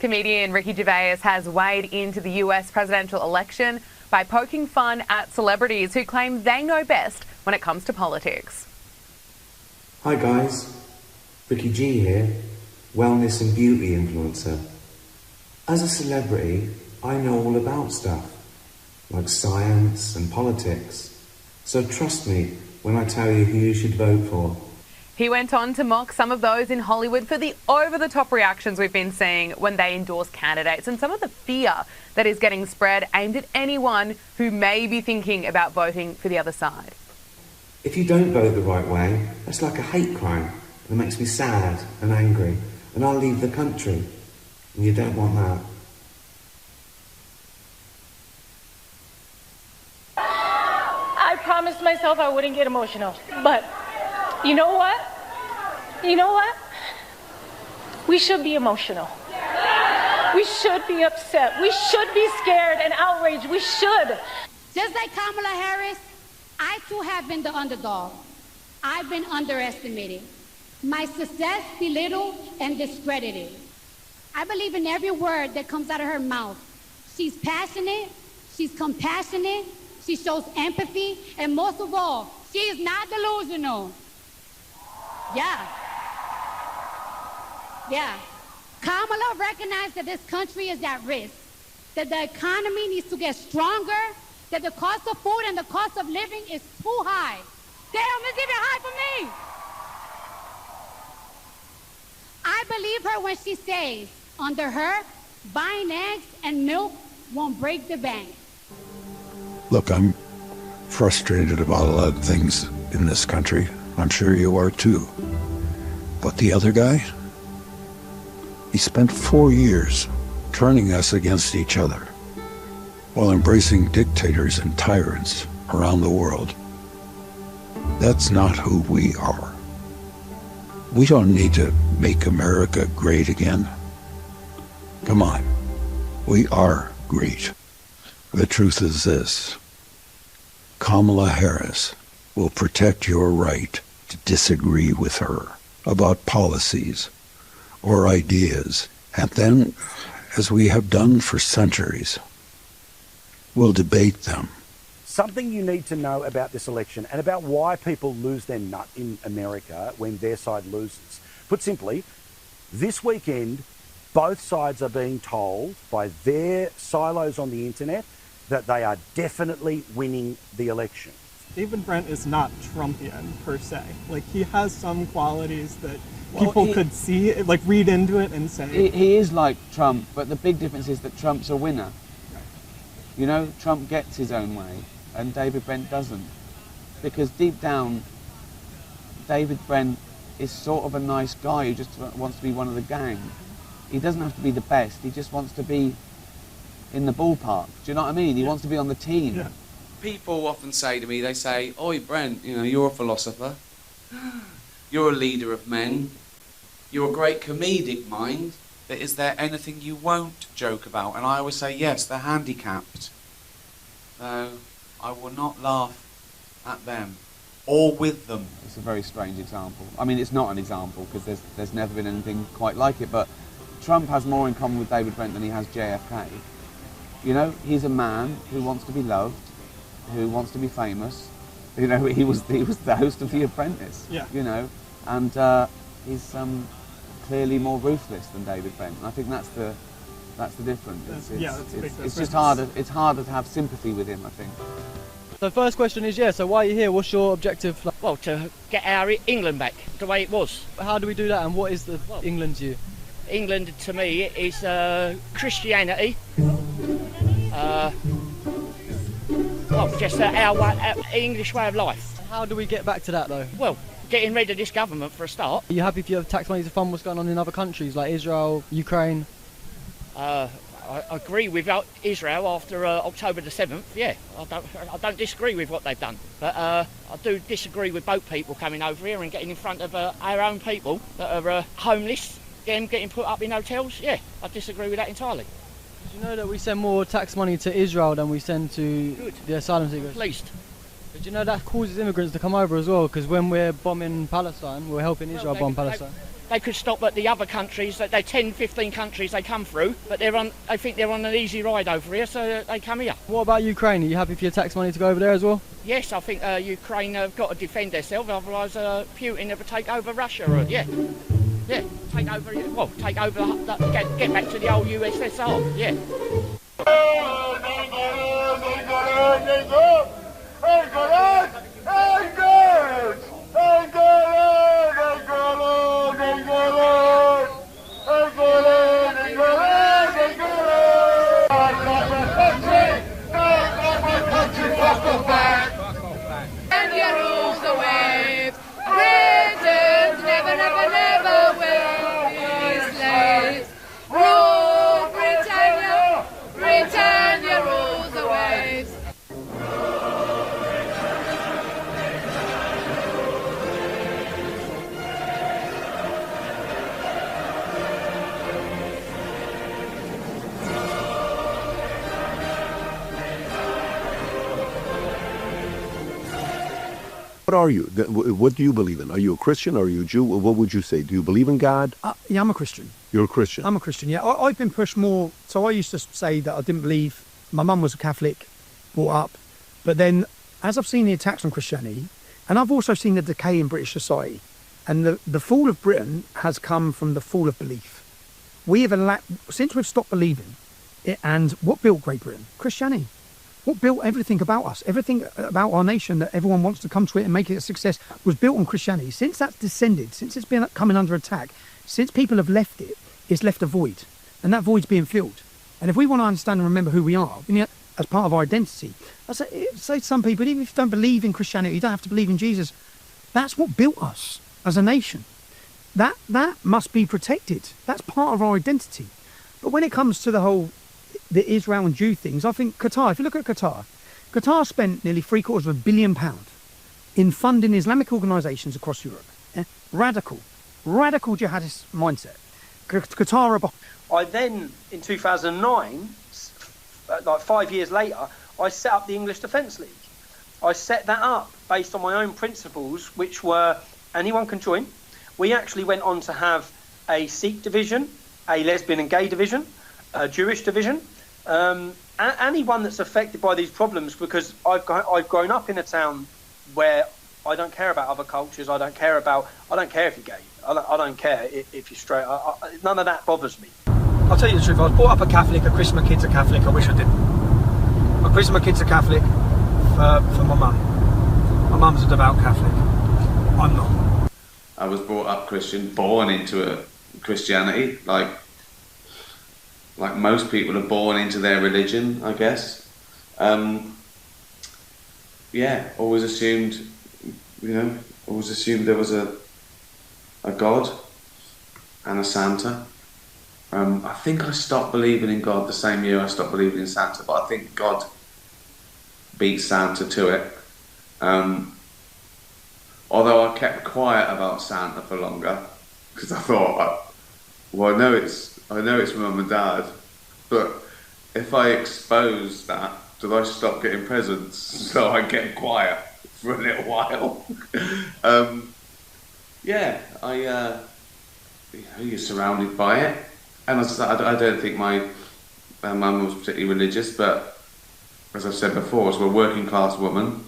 Comedian Ricky Gervais has weighed into the US presidential election by poking fun at celebrities who claim they know best when it comes to politics. Hi guys, Ricky G here, wellness and beauty influencer. As a celebrity, I know all about stuff, like science and politics. So trust me when I tell you who you should vote for. He went on to mock some of those in Hollywood for the over-the-top reactions we've been seeing when they endorse candidates and some of the fear that is getting spread aimed at anyone who may be thinking about voting for the other side. If you don't vote the right way, that's like a hate crime. It makes me sad and angry, and I'll leave the country. And you don't want that. I promised myself I wouldn't get emotional, but you know what? You know what? We should be emotional. We should be upset. We should be scared and outraged. We should. Just like Kamala Harris, I too have been the underdog. I've been underestimated. My success belittled and discredited. I believe in every word that comes out of her mouth. She's passionate, she's compassionate, she shows empathy, and most of all, she is not delusional. Yeah. Kamala recognized that this country is at risk, that the economy needs to get stronger, that the cost of food and the cost of living is too high. Damn, it's even high for me. I believe her when she says, under her, buying eggs and milk won't break the bank. Look, I'm frustrated about a lot of things in this country. I'm sure you are too. But the other guy, he spent 4 years turning us against each other while embracing dictators and tyrants around the world. That's not who we are. We don't need to make America great again. Come on, we are great. The truth is this: Kamala Harris will protect your right to disagree with her about policies or ideas, and then, as we have done for centuries, we'll debate them. Something you need to know about this election and about why people lose their nut in America when their side loses. Put simply, this weekend, both sides are being told by their silos on the internet that they are definitely winning the election. David Brent is not Trumpian per se. Like, he has some qualities that people could see, like read into it and say. He is like Trump, but the big difference is that Trump's a winner. Right. You know, Trump gets his own way, and David Brent doesn't. Because deep down, David Brent is sort of a nice guy who just wants to be one of the gang. He doesn't have to be the best, he just wants to be in the ballpark. Do you know what I mean? He wants to be on the team. Yeah. People often say to me, they say, "Oi, Brent, you know, you're a philosopher. You're a leader of men. You're a great comedic mind. But is there anything you won't joke about?" And I always say, yes, they're handicapped. So I will not laugh at them or with them. It's a very strange example. I mean, it's not an example because there's never been anything quite like it, but Trump has more in common with David Brent than he has JFK. You know, he's a man who wants to be loved, who wants to be famous. You know, he was the host of The Apprentice. Yeah. You know, and he's clearly more ruthless than David Brent. And I think that's the difference. That's a big difference. It's just harder. It's harder to have sympathy with him, I think. So first question is, so why are you here? What's your objective? Well, to get our England back the way it was. How do we do that, and what is the England to you? England to me is Christianity. Just our English way of life. How do we get back to that though? Well, getting rid of this government for a start. Are you happy if you have tax money to fund what's going on in other countries like Israel, Ukraine? I agree with Israel after October the 7th, yeah. I don't disagree with what they've done. But I do disagree with boat people coming over here and getting in front of our own people that are homeless, getting put up in hotels. Yeah, I disagree with that entirely. Did you know that we send more tax money to Israel than we send to the asylum seekers? At least. Did you know that causes immigrants to come over as well? Because when we're bombing Palestine, we're helping Israel bomb Palestine. they could stop at the other countries, that they 10, 15 countries they come through, but they think they're on an easy ride over here, so they come here. What about Ukraine? Are you happy for your tax money to go over there as well? Yes, I think Ukraine have got to defend themselves, otherwise Putin never take over Russia. Yeah, take over. Well, take over. Get back to the old USSR. Yeah. And you rules the waves. Britons never, never, never will be slaves. Rule Britannia, Britannia rules the waves. What are you? What do you believe in? Are you a Christian? Are you a Jew? What would you say? Do you believe in God? Yeah, I'm a Christian. You're a Christian? I'm a Christian, yeah. I've been pushed more. So I used to say that I didn't believe. My mum was a Catholic, brought up. But then, as I've seen the attacks on Christianity, and I've also seen the decay in British society, and the fall of Britain has come from the fall of belief. We have since we've stopped believing, and what built Great Britain? Christianity. What built everything about us, everything about our nation that everyone wants to come to it and make it a success was built on Christianity. Since that's descended, since it's been coming under attack, since people have left it, it's left a void. And that void's being filled. And if we want to understand and remember who we are, as part of our identity, I say to some people, even if you don't believe in Christianity, you don't have to believe in Jesus. That's what built us as a nation. That must be protected. That's part of our identity. But when it comes to the Israel and Jew things, I think Qatar, if you look at Qatar spent nearly £750 million in funding Islamic organisations across Europe. Yeah? Radical jihadist mindset. Qatar. I then, in 2009, like 5 years later, I set up the English Defence League. I set that up based on my own principles, which were anyone can join. We actually went on to have a Sikh division, a lesbian and gay division, a Jewish division. Anyone that's affected by these problems, because I've grown up in a town where I don't care about other cultures. I don't care if you're gay. I don't care if you're straight. None of that bothers me. I'll tell you the truth, I was brought up a Catholic, a Christian, my kids are Catholic. I wish I didn't. My Christian, my kids are Catholic for my mum. My mum's a devout Catholic. I'm not. I was brought up Christian, born into a Christianity, like most people are born into their religion, I guess. Always assumed there was a God and a Santa. I think I stopped believing in God the same year I stopped believing in Santa, but I think God beat Santa to it. Although I kept quiet about Santa for longer, because I thought, I know it's Mum and Dad, but if I expose that, do I stop getting presents? So I get quiet for a little while. You're surrounded by it. And as I said, I don't think my mum was particularly religious, but as I've said before, as a working class woman,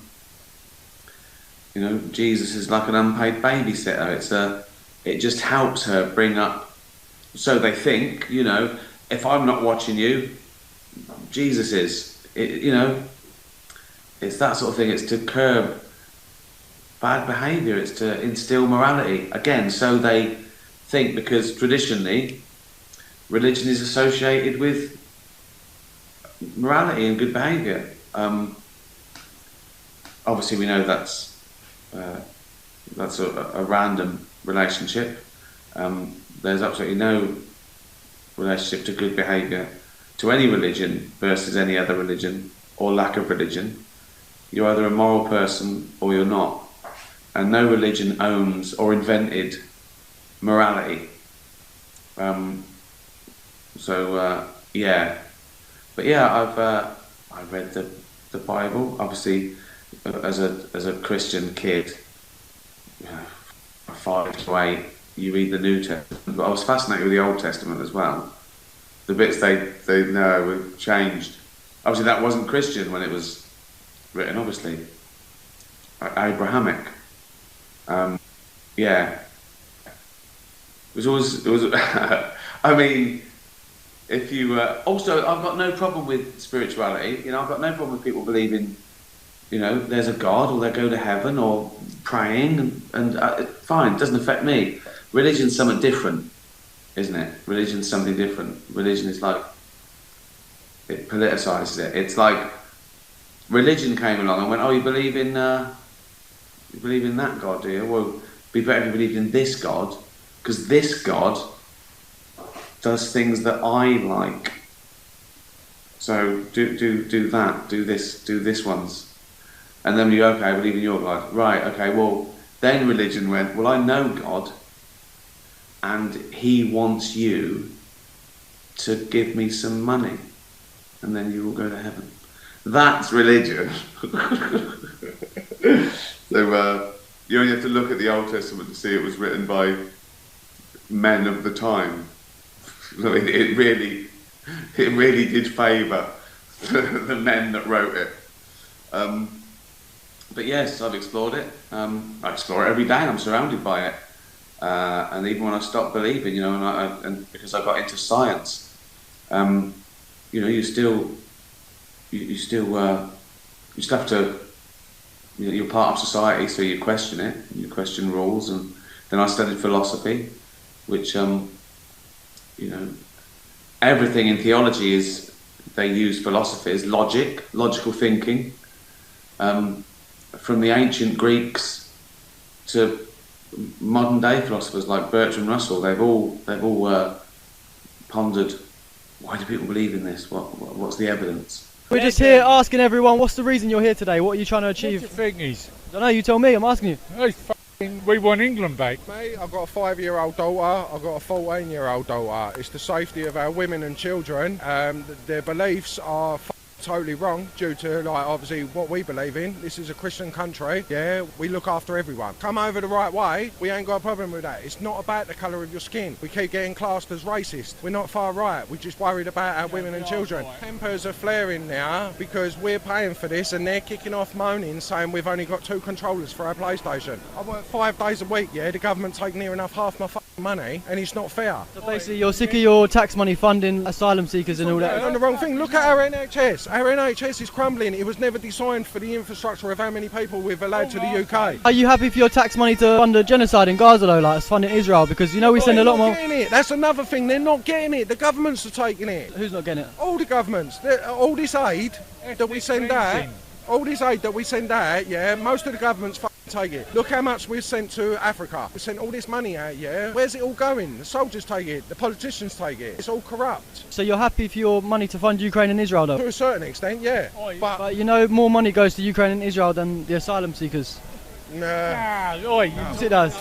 Jesus is like an unpaid babysitter. It just helps her bring up, so they think, if I'm not watching you, Jesus is. It's that sort of thing. It's to curb bad behaviour. It's to instill morality. Again, so they think, because traditionally, religion is associated with morality and good behaviour. Obviously, we know that's a random relationship. There's absolutely no relationship to good behaviour to any religion versus any other religion or lack of religion. You're either a moral person or you're not. And no religion owns or invented morality. I've read the Bible. Obviously, as a Christian kid, 5 to 8, you read the New Testament. But I was fascinated with the Old Testament as well. The bits they know were changed. Obviously, that wasn't Christian when it was written. Obviously, Abrahamic. Yeah, it was always. It was. I mean, if you also, I've got no problem with spirituality. You know, I've got no problem with people believing, you know, there's a God or they go to heaven or praying, and fine, it doesn't affect me. Religion's something different, isn't it? Religion's something different. Religion is like, it politicises it. It's like religion came along and went, oh, you believe in that God, do you? Well, it'd be better if you believed in this God, because this God does things that I like. So do that, do this ones. And then you go, okay, I believe in your God. Right, okay, well, then religion went, well, I know God, and he wants you to give me some money, and then you will go to heaven. That's religion. So you only have to look at the Old Testament to see it was written by men of the time. I mean, it really did favour the men that wrote it. But yes, I've explored it. I explore it every day. I'm surrounded by it, and even when I stopped believing, you know, and because I got into science, you know, you still have to. You know, you're part of society, so you question it. You question rules, and then I studied philosophy, which you know, everything in theology is they use philosophy as logical thinking. From the ancient Greeks to modern day philosophers like Bertrand Russell, they've all pondered, why do people believe in this? What's the evidence? We're just here asking everyone, what's the reason you're here today? What are you trying to achieve? What do you think is? I don't know, you tell me, I'm asking you. We want England back. Mate, I've got a 5-year-old daughter, I've got a 14-year-old daughter. It's the safety of our women and children. Their beliefs are totally wrong due to, like, obviously what we believe in. This is a Christian country. Yeah, we look after everyone. Come over the right way, we ain't got a problem with that. It's not about the colour of your skin. We keep getting classed as racist. We're not far right. We're just worried about our women and children. Tempers are flaring now because we're paying for this and they're kicking off moaning saying we've only got 2 controllers for our PlayStation. I work 5 days a week, yeah, the government taking near enough half my money, and it's not fair. So basically you're sick of your tax money funding asylum seekers and all that? On the wrong thing. Look at our NHS. Our NHS is crumbling. It was never designed for the infrastructure of how many people we've allowed to the UK. Are you happy for your tax money to fund a genocide in Gaza though, like it's funding Israel? Because you know we send a lot more... It. That's another thing, they're not getting it. The governments are taking it. Who's not getting it? All the governments. All this aid that we send out, yeah, most of the governments take it. Look how much we've sent to Africa. We sent all this money out, yeah. Where's it all going? The soldiers take it, the politicians take it. It's all corrupt. So you're happy for your money to fund Ukraine and Israel though? To a certain extent, yeah. But you know more money goes to Ukraine and Israel than the asylum seekers. Nah. Yes, it does.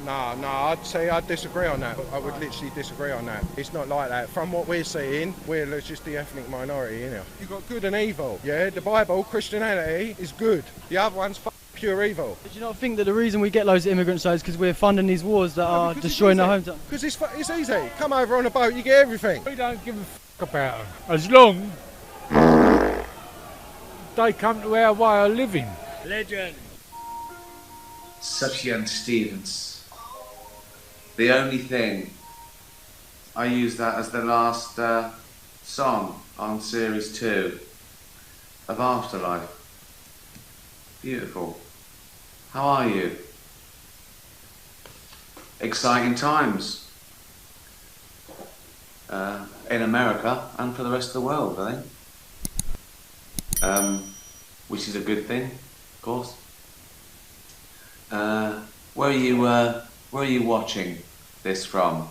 No, I'd disagree on that. I would literally disagree on that. It's not like that. From what we're seeing, we're just the ethnic minority, you know. You've got good and evil, yeah? The Bible, Christianity, is good. The other one's pure evil. Did you not think that the reason we get loads of immigrants though is because we're funding these wars that are destroying our hometown? Because it's easy. Come over on a boat, you get everything. We don't give a fuck about them. As long they come to our way of living. Legend. Sufjan Stevens. The only thing, I use that as the last song on series 2 of Afterlife. Beautiful. How are you? Exciting times in America and for the rest of the world, I think. Which is a good thing, of course. Where are you watching this from?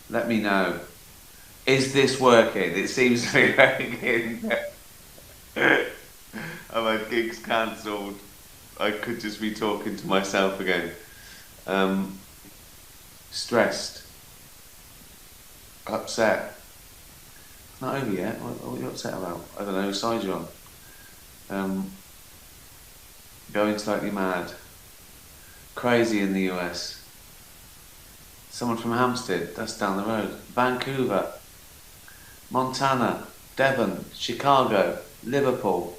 Let me know. Is this working? It seems to be working. I've had gigs cancelled. I could just be talking to myself again. Stressed. Upset. Not over yet. What are you upset about? I don't know, whose side you're on. Going slightly mad. Crazy in the US. Someone from Hampstead, that's down the road. Vancouver, Montana, Devon, Chicago, Liverpool,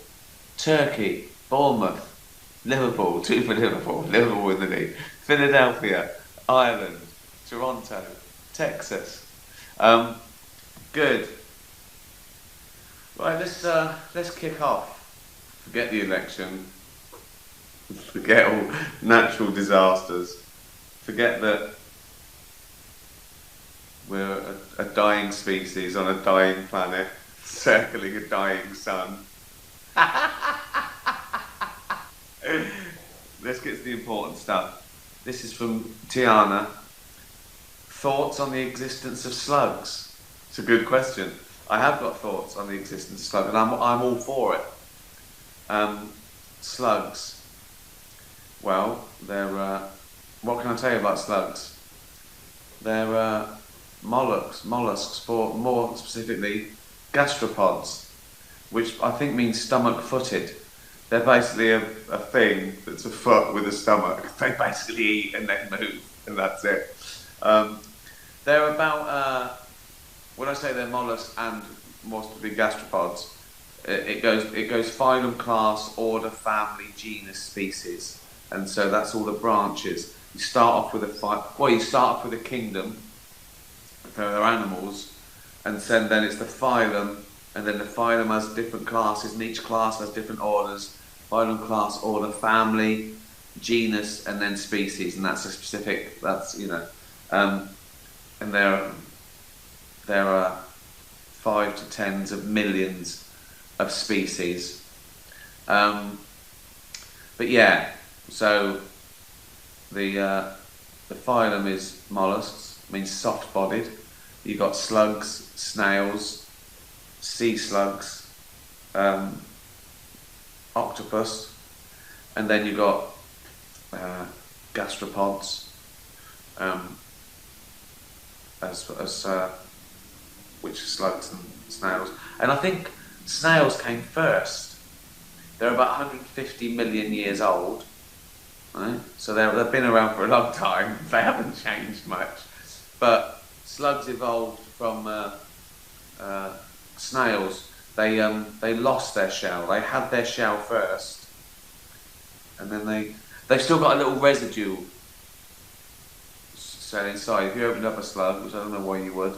Turkey, Bournemouth, Liverpool, 2 for Liverpool, Liverpool in the lead, Philadelphia, Ireland, Toronto, Texas. Good. Right, let's kick off. Forget the election. Forget all natural disasters. Forget that we're a dying species on a dying planet, circling a dying sun. Let's get to the important stuff. This is from Tiana. Thoughts on the existence of slugs? It's a good question. I have got thoughts on the existence of slugs, and I'm all for it. Slugs. Well, they're. What can I tell you about slugs? They're mollusks, for more specifically, gastropods, which I think means stomach-footed. They're basically a thing that's a foot with a stomach. They basically eat and then move, and that's it. They're about, when I say they're mollusks and more specifically gastropods, it goes phylum, class, order, family, genus, species, and so that's all the branches. You start off with a kingdom. There are animals, and then it's the phylum, and then the phylum has different classes, and each class has different orders. Phylum, class, order, family, genus, and then species, and that's a specific. And there are 5 to 10s of millions of species. But yeah, so the phylum is mollusks, means soft-bodied. You've got slugs, snails, sea slugs, octopus, and then you've got gastropods, which are slugs and snails. And I think snails came first. They're about 150 million years old, right? So they've been around for a long time. They haven't changed much. But slugs evolved from snails. They lost their shell. They had their shell first, and then they've still got a little residue cell inside. If you opened up a slug, which I don't know why you would,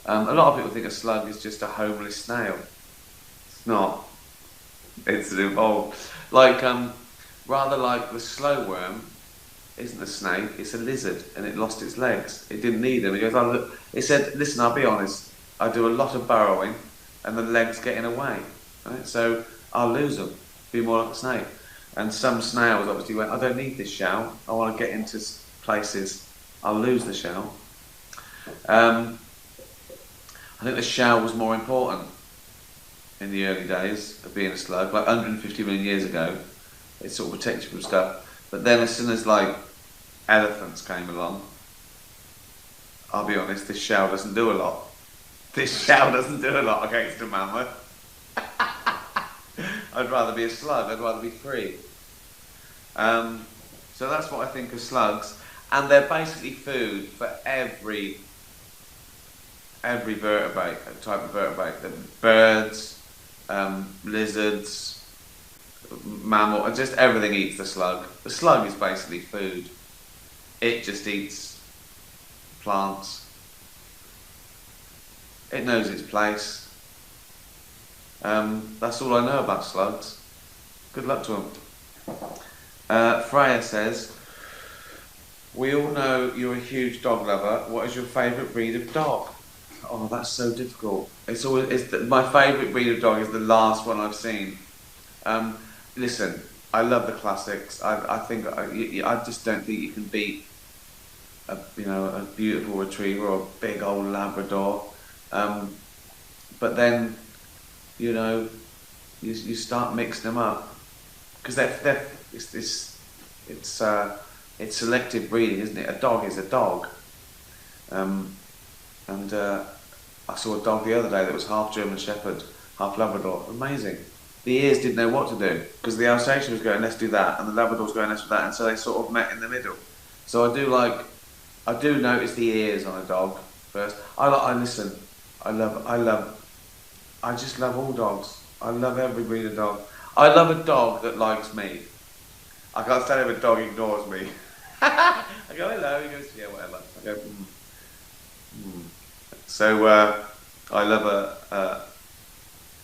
a lot of people think a slug is just a homeless snail. It's not. It's evolved. Rather like the slow worm isn't a snake, it's a lizard, and it lost its legs. It didn't need them. It goes, it said, listen, I'll be honest, I do a lot of burrowing, and the legs get in the way. Right? So I'll lose them, be more like a snake. And some snails obviously went, I don't need this shell, I want to get into places, I'll lose the shell. I think the shell was more important in the early days of being a slug, like 150 million years ago. It sort of protects you from stuff. But then as soon as elephants came along, I'll be honest, this shell doesn't do a lot. This shell doesn't do a lot against a mammoth. I'd rather be a slug, I'd rather be free. So that's what I think of slugs. And they're basically food for every vertebrate, type of vertebrate. The birds, lizards, mammal, just everything eats the slug. The slug is basically food. It just eats plants. It knows its place. That's all I know about slugs. Good luck to them. Freya says, we all know you're a huge dog lover. What is your favourite breed of dog? Oh, that's so difficult. My favourite breed of dog is the last one I've seen. Listen, I love the classics. I just don't think you can beat a beautiful retriever or a big old Labrador. But then, you start mixing them up because it's selective breeding, isn't it? A dog is a dog. I saw a dog the other day that was half German Shepherd, half Labrador. Amazing. The ears didn't know what to do because the Alsatian was going, let's do that, and the Labrador was going, let's do that, and so they sort of met in the middle. So I do like I do notice the ears on a dog first. I listen. I just love all dogs. I love every breed of dog. I love a dog that likes me. I can't stand if a dog ignores me. I go, hello, he goes, yeah, whatever. I go, So, I love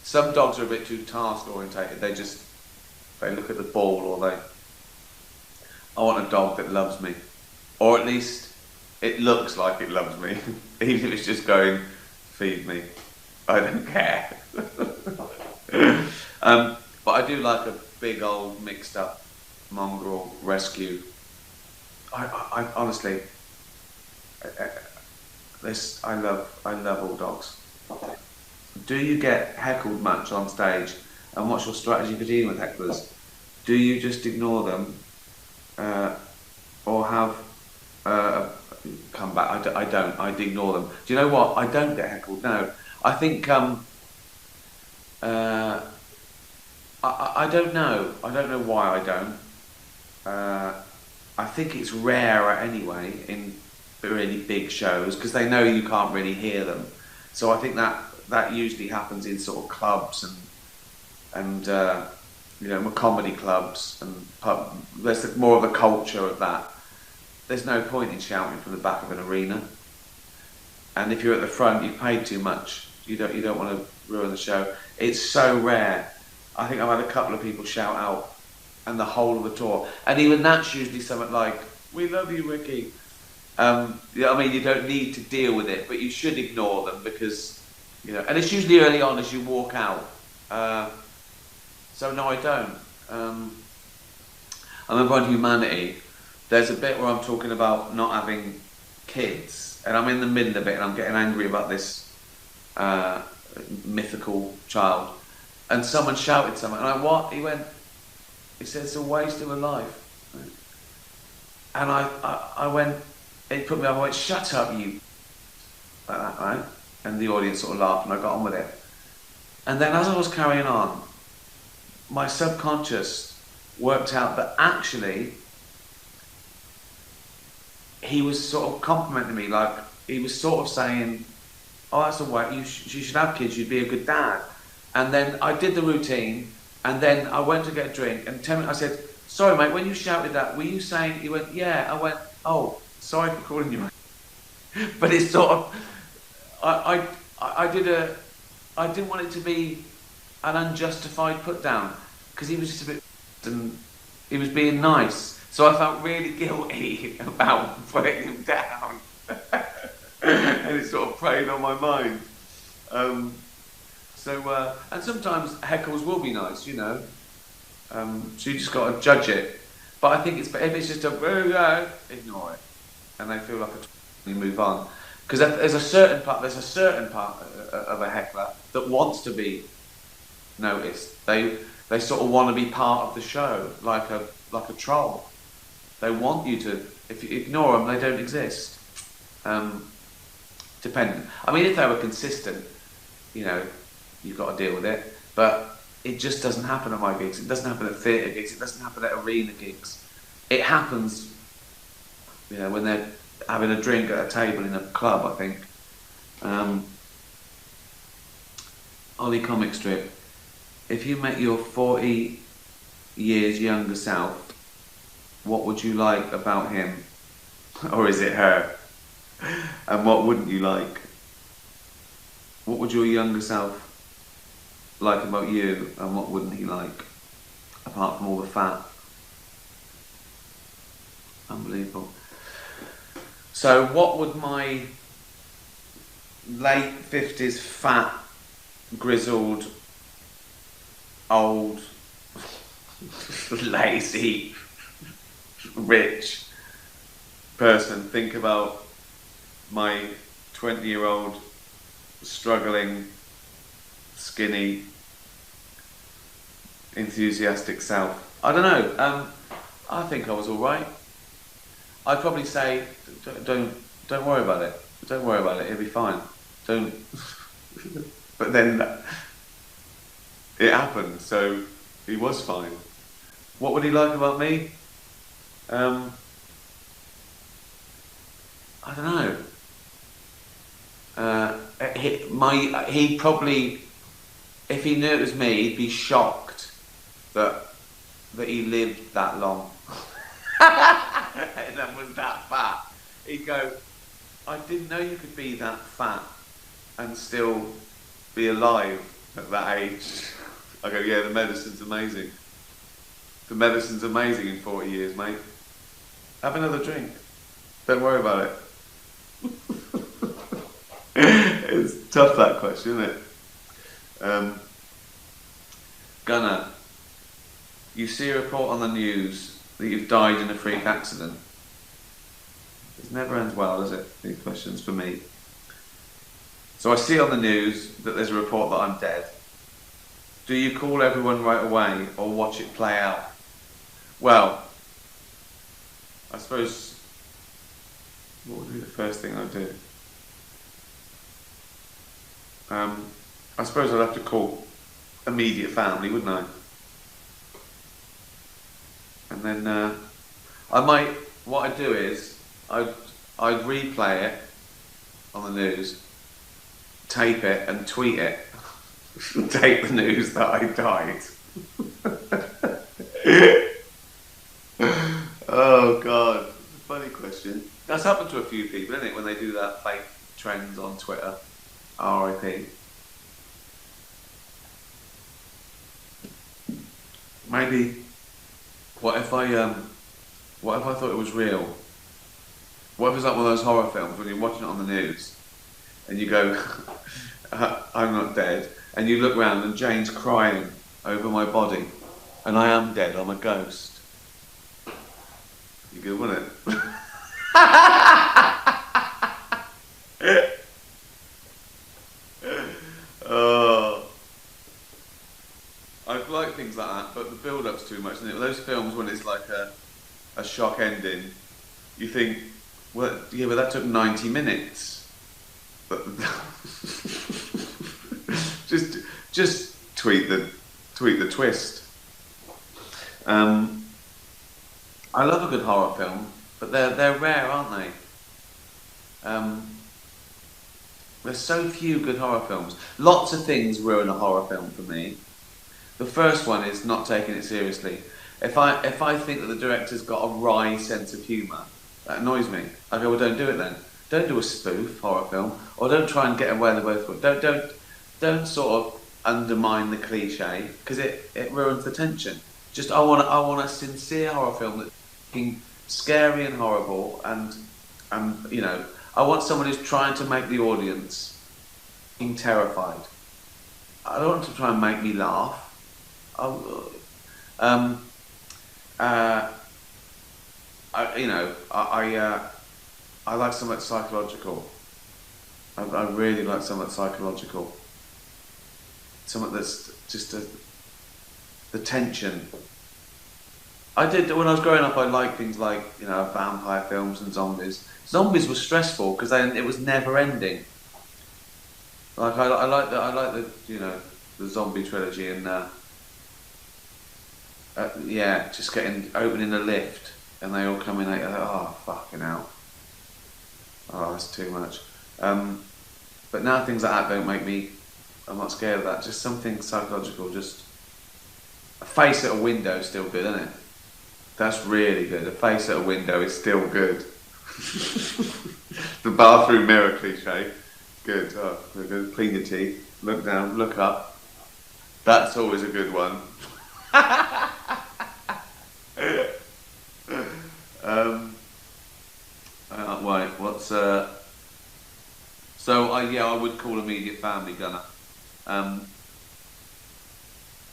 some dogs are a bit too task orientated. They look at the ball, or I want a dog that loves me. Or at least it looks like it loves me. Even if it's just going, feed me. I don't care. But I do like a big old mixed up mongrel rescue. I honestly, I love all dogs. Do you get heckled much on stage? And what's your strategy for dealing with hecklers? Do you just ignore them, or have come back? I don't. I ignore them. Do you know what? I don't get heckled. No, I think I don't know. I don't know why I don't. I think it's rarer anyway in really big shows because they know you can't really hear them. So I think that usually happens in sort of clubs and comedy clubs and there's more of a culture of that. There's no point in shouting from the back of an arena. And if you're at the front, you've paid too much. You don't want to ruin the show. It's so rare. I think I've had a couple of people shout out, and the whole of the tour, and even that's usually something like, "We love you, Ricky." I mean, you don't need to deal with it, but you should ignore them because, and it's usually early on as you walk out. So no, I don't. I remember on Humanity, there's a bit where I'm talking about not having kids, and I'm in the middle of it, and I'm getting angry about this mythical child, and someone shouted something, and I what? He said, "It's a waste of a life," and I went. It put me up. I went, "Shut up, you," like that, right? And the audience sort of laughed, and I got on with it. And then as I was carrying on, my subconscious worked out that actually he was sort of complimenting me, like he was sort of saying, "Oh, that's a way. You should have kids. You'd be a good dad." And then I did the routine, and then I went to get a drink. And 10 minutes, I said, "Sorry, mate. When you shouted that, were you saying?" He went, "Yeah." I went, "Oh, sorry for calling you." But it's sort of, I didn't want it to be an unjustified put down because he was just a bit, and he was being nice. So I felt really guilty about putting him down. And it sort of preyed on my mind. And sometimes heckles will be nice, So you just got to judge it. But I think if it's just ignore it, and they feel like you move on. Because there's a certain part of a heckler that wants to be noticed. They sort of want to be part of the show, like a troll. They want you to. If you ignore them, they don't exist. Depending. I mean, if they were consistent, you've got to deal with it. But it just doesn't happen at my gigs. It doesn't happen at theatre gigs. It doesn't happen at arena gigs. It happens, when they're having a drink at a table in a club, I think. Ollie comic strip. If you met your 40 years younger self, what would you like about him? Or is it her? And what wouldn't you like? What would your younger self like about you, and what wouldn't he like? Apart from all the fat. Unbelievable. So what would my late 50s fat, grizzled, old, lazy, rich person think about my 20-year-old struggling, skinny, enthusiastic self? I don't know. I think I was all right. I'd probably say, don't worry about it. Don't worry about it. It'll be fine. Don't. But then it happened, so he was fine. What would he like about me? I don't know. He'd probably, if he knew it was me, he'd be shocked that he lived that long and then was that fat. He'd go, I didn't know you could be that fat and still be alive at that age. I go, yeah, the medicine's amazing. The medicine's amazing in 40 years, mate. Have another drink. Don't worry about it. It's tough, that question, isn't it? Gunnar, you see a report on the news that you've died in a freak accident. It never ends well, does it? These questions for me. So I see on the news that there's a report that I'm dead. Do you call everyone right away or watch it play out? Well, I suppose, what would be the first thing I'd do? I suppose I'd have to call immediate family, wouldn't I? And then I might, what I'd do is, I'd replay it on the news, tape it and tweet it. Tape the news that I died. Oh God, it's a funny question. That's happened to a few people, isn't it, when they do that fake trends on Twitter. R.I.P. Maybe, what if I thought it was real? What if it's like one of those horror films when you're watching it on the news and you go, I'm not dead, and you look round and Jane's crying over my body and I am dead, I'm a ghost. You good, wouldn't it? Oh, I like things like that, but the build-up's too much, isn't it? Those films when it's like a shock ending, you think, well, yeah, but that took 90 minutes. But just tweet the twist. I love a good horror film, but they're rare, aren't they? There's so few good horror films. Lots of things ruin a horror film for me. The first one is not taking it seriously. If I think that the director's got a wry sense of humour, that annoys me. I go, well, don't do it then. Don't do a spoof horror film, or don't try and get away with it. Don't sort of undermine the cliche, because it ruins the tension. Just I want a sincere horror film that's scary and horrible, and you know, I want someone who's trying to make the audience terrified. I don't want to try and make me laugh. I like something psychological. I really like something psychological. Something that's just the tension. I did, when I was growing up, I liked things like, you know, vampire films and zombies. Zombies were stressful because it was never ending. Like I like the you know, the zombie trilogy, and yeah, just opening the lift and they all come in. Oh fucking hell! Oh, that's too much. But now things like that don't make me. I'm not scared of that. Just something psychological. Just a face at a window is still good, isn't it? That's really good. A face at a window is still good. The bathroom mirror cliche. Good. Oh, good. Clean your teeth. Look down. Look up. That's always a good one. Wait. What's So I would call immediate family, Gunner.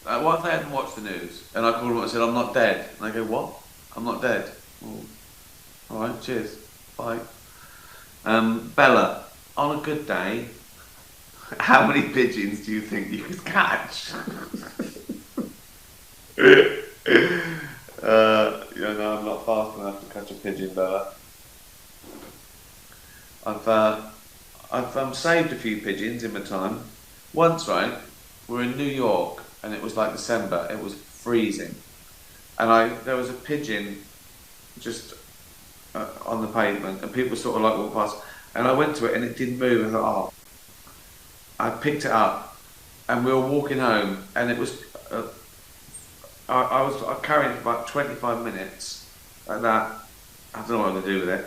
What if they hadn't watched the news and I called them and said, I'm not dead? And they go, what? I'm not dead. Well, alright, cheers. Bye. Bella, on a good day, how many pigeons do you think you could catch? No, I'm not fast enough to catch a pigeon, Bella. I've saved a few pigeons in my time. Once, right, we're in New York and it was like December, it was freezing. And there was a pigeon just on the pavement, and people sort of like walk past, and I went to it and it didn't move, and I thought, oh. I picked it up, and we were walking home, and it was, I carried it for about 25 minutes, like that. I don't know what I'm going to do with it.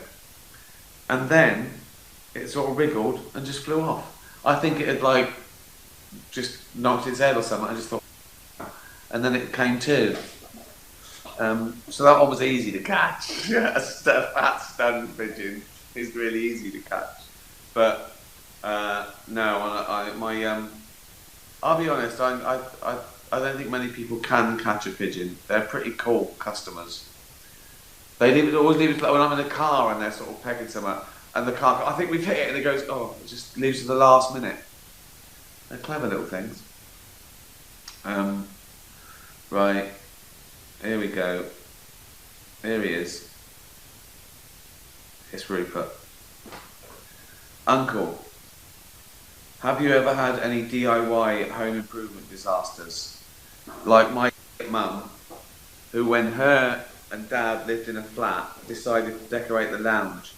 And then it sort of wriggled and just flew off. I think it had like just knocked its head or something. I just thought, and then it came to. So that one was easy to catch. A fat stunned pigeon is really easy to catch. But no, I'll be honest. I don't think many people can catch a pigeon. They're pretty cool customers. They always leave it like when I'm in a car and they're sort of pegging something, and the car, I think we've hit it, and it goes, oh, it just leaves to the last minute. They're clever little things. Right, here we go. Here he is. It's Rupert. Uncle, have you ever had any DIY home improvement disasters? Like my mum, who when her and Dad lived in a flat, decided to decorate the lounge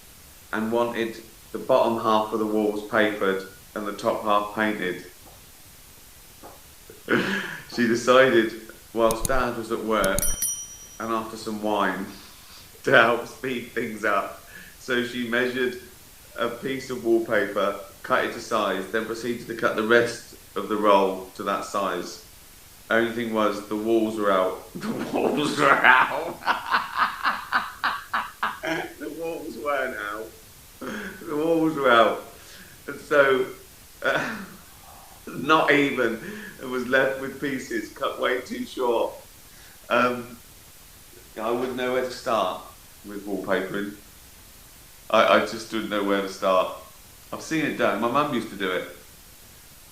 and wanted the bottom half of the walls papered and the top half painted. She decided, whilst Dad was at work and after some wine, to help speed things up. So she measured a piece of wallpaper, cut it to size, then proceeded to cut the rest of the roll to that size. Only thing was, the walls were out. The walls were out. The walls weren't out. The walls were out. And so, not even, and was left with pieces cut way too short. I wouldn't know where to start with wallpapering. I just didn't know where to start. I've seen it done. My mum used to do it.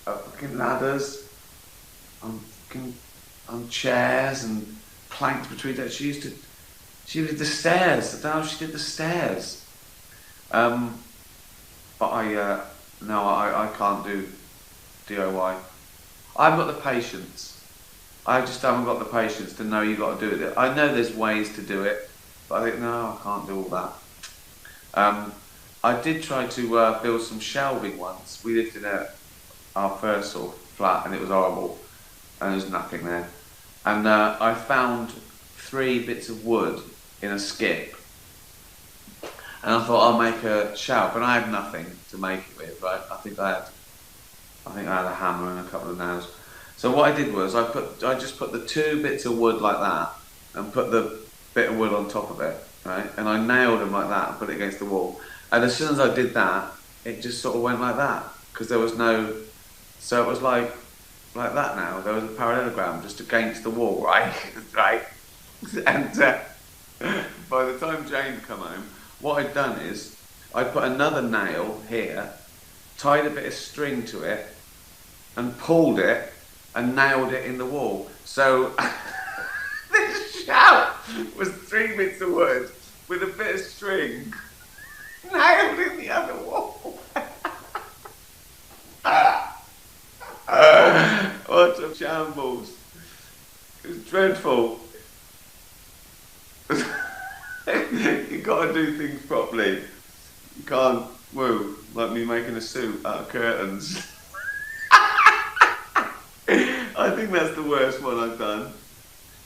Fucking ladders. On chairs and planks between that. She did the stairs. I don't know if she did the stairs. But I can't do DIY. I haven't got the patience. I just haven't got the patience to know you've got to do it. I know there's ways to do it, but I think, no, I can't do all that. I did try to build some shelving once. We lived in our first sort of flat, and it was horrible. And there's nothing there. And I found 3 bits of wood in a skip. And I thought I'll make a shelf, and I had nothing to make it with, right? I think I had a hammer and a couple of nails. So what I did was I just put the 2 bits of wood like that, and put the bit of wood on top of it, right? And I nailed them like that and put it against the wall. And as soon as I did that, it just sort of went like that, because there was no. So it was like that now. There was a parallelogram just against the wall, right? Right. And by the time Jane come home, what I'd done is I'd put another nail here, tied a bit of string to it, and pulled it and nailed it in the wall. So this shelf was 3 bits of wood with a bit of string nailed in the other wall. What a shambles. It was dreadful. You gotta do things properly. You can't, like me making a suit out of curtains. I think that's the worst one I've done.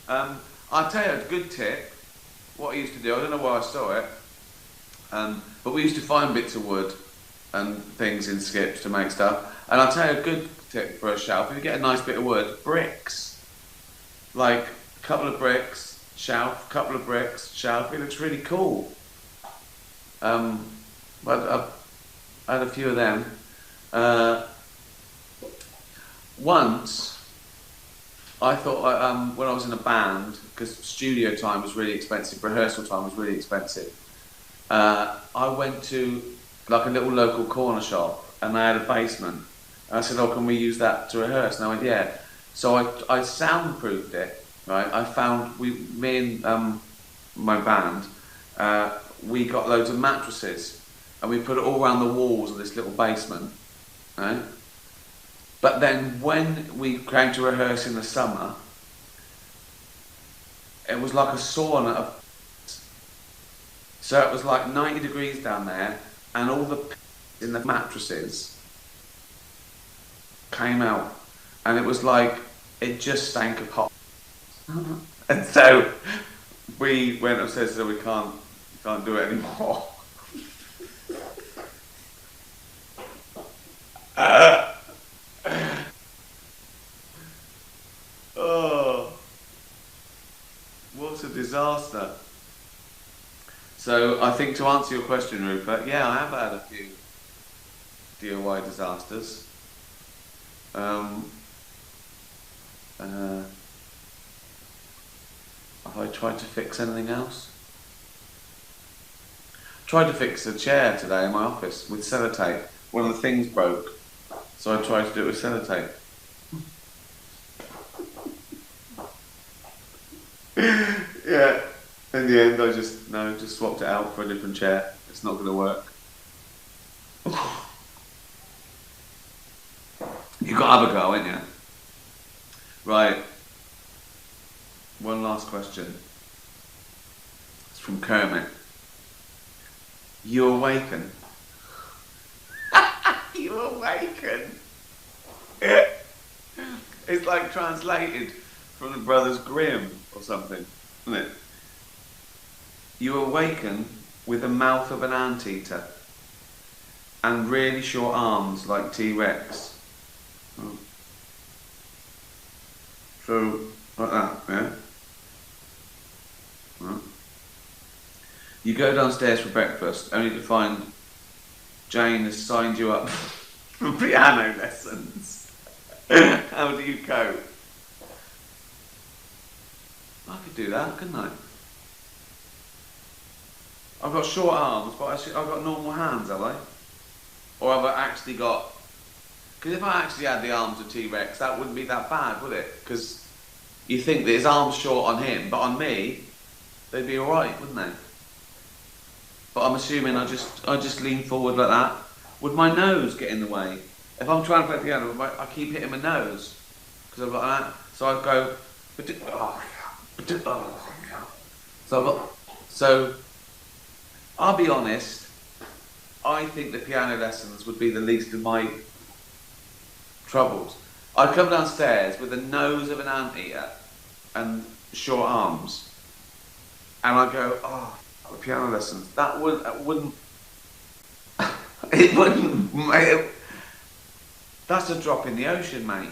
I'll tell you a good tip. What I used to do, I don't know where I saw it, but we used to find bits of wood and things in skips to make stuff. And I'll tell you a good tip for a shelf. If you get a nice bit of wood, bricks. Like a couple of bricks, shelf, couple of bricks, shelf. It looks really cool. But I had a few of them. Once, I thought when I was in a band, because studio time was really expensive, rehearsal time was really expensive, I went to like a little local corner shop, and they had a basement. And I said, "Oh, can we use that to rehearse?" And I went, "Yeah." So I soundproofed it, right? I found me and my band, we got loads of mattresses, and we put it all around the walls of this little basement, right? But then when we came to rehearse in the summer, it was like a sauna. So it was like 90 degrees down there, and all the in the mattresses came out, and it was like it just stank of hot. And so we went upstairs and said we can't do it anymore. Oh, what a disaster. So I think to answer your question, Rupert, yeah, I have had a few DIY disasters. Have I tried to fix anything else? Tried to fix a chair today in my office with sellotape. One of the things broke, so I tried to do it with sellotape. Yeah, in the end I just swapped it out for a different chair. It's not going to work. You got to have a go, ain't you? Right. One last question. It's from Kermit. You awaken. You awaken. It's like translated from the Brothers Grimm or something, isn't it? You awaken with the mouth of an anteater and really short arms like T-Rex. So, like that, yeah? Right. You go downstairs for breakfast only to find Jane has signed you up for piano lessons. How do you cope? I could do that, couldn't I? I've got short arms, but I've got normal hands, have I? Or have I actually got... Because if I actually had the arms of T-Rex, that wouldn't be that bad, would it? Because you think that his arms short on him, but on me, they'd be alright, wouldn't they? But I'm assuming I just lean forward like that. Would my nose get in the way? If I'm trying to play piano, I keep hitting my nose. Because I've got that. So I go... So I'll be honest, I think the piano lessons would be the least of my troubles. I'd come downstairs with the nose of an anteater and short arms, and I'd go, oh, the piano lessons. That wouldn't. It wouldn't. That's a drop in the ocean, mate.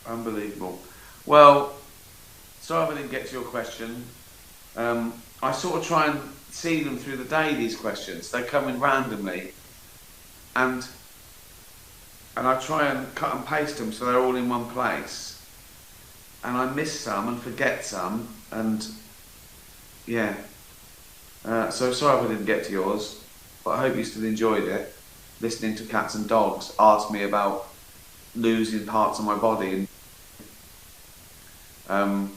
Unbelievable. Well, sorry I didn't get to your question. I sort of try and see them through the day, these questions. They come in randomly. And I try and cut and paste them so they're all in one place. And I miss some and forget some. And, yeah. So sorry if I didn't get to yours. But I hope you still enjoyed it. Listening to cats and dogs ask me about losing parts of my body. I'm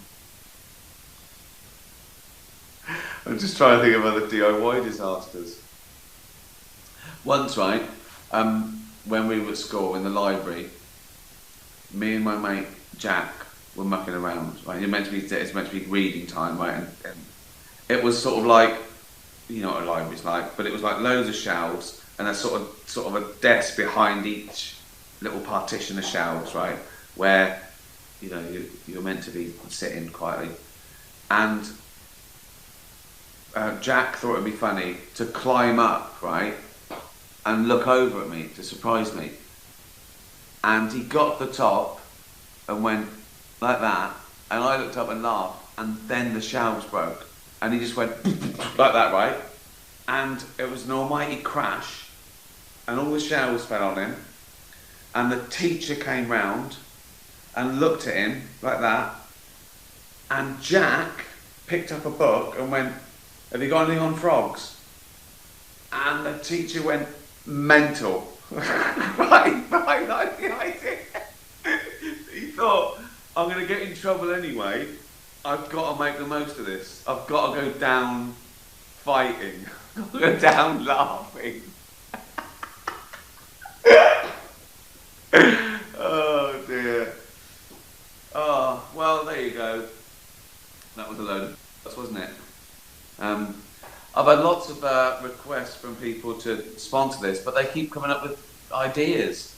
just trying to think of other DIY disasters. Once, right, when we were at school in the library, me and my mate Jack were mucking around. Right, it's meant to be reading time, right? And it was sort of like, you know what a library's like, but it was like loads of shelves and a sort of a desk behind each little partition of shelves, right, where you know you're meant to be sitting quietly. And Jack thought it'd be funny to climb up, right, and look over at me to surprise me. And he got to the top and went like that, and I looked up and laughed, and then the shelves broke, and he just went like that, right? And it was an almighty crash, and all the shelves fell on him, and the teacher came round and looked at him like that, and Jack picked up a book and went, have you got anything on frogs? And the teacher went mental. right, like the idea. He thought, I'm going to get in trouble anyway. I've got to make the most of this. I've got to go down fighting. I've got to go down laughing. Oh dear. Oh, well, there you go. That was a load of I've had lots of requests from people to sponsor this, but they keep coming up with ideas.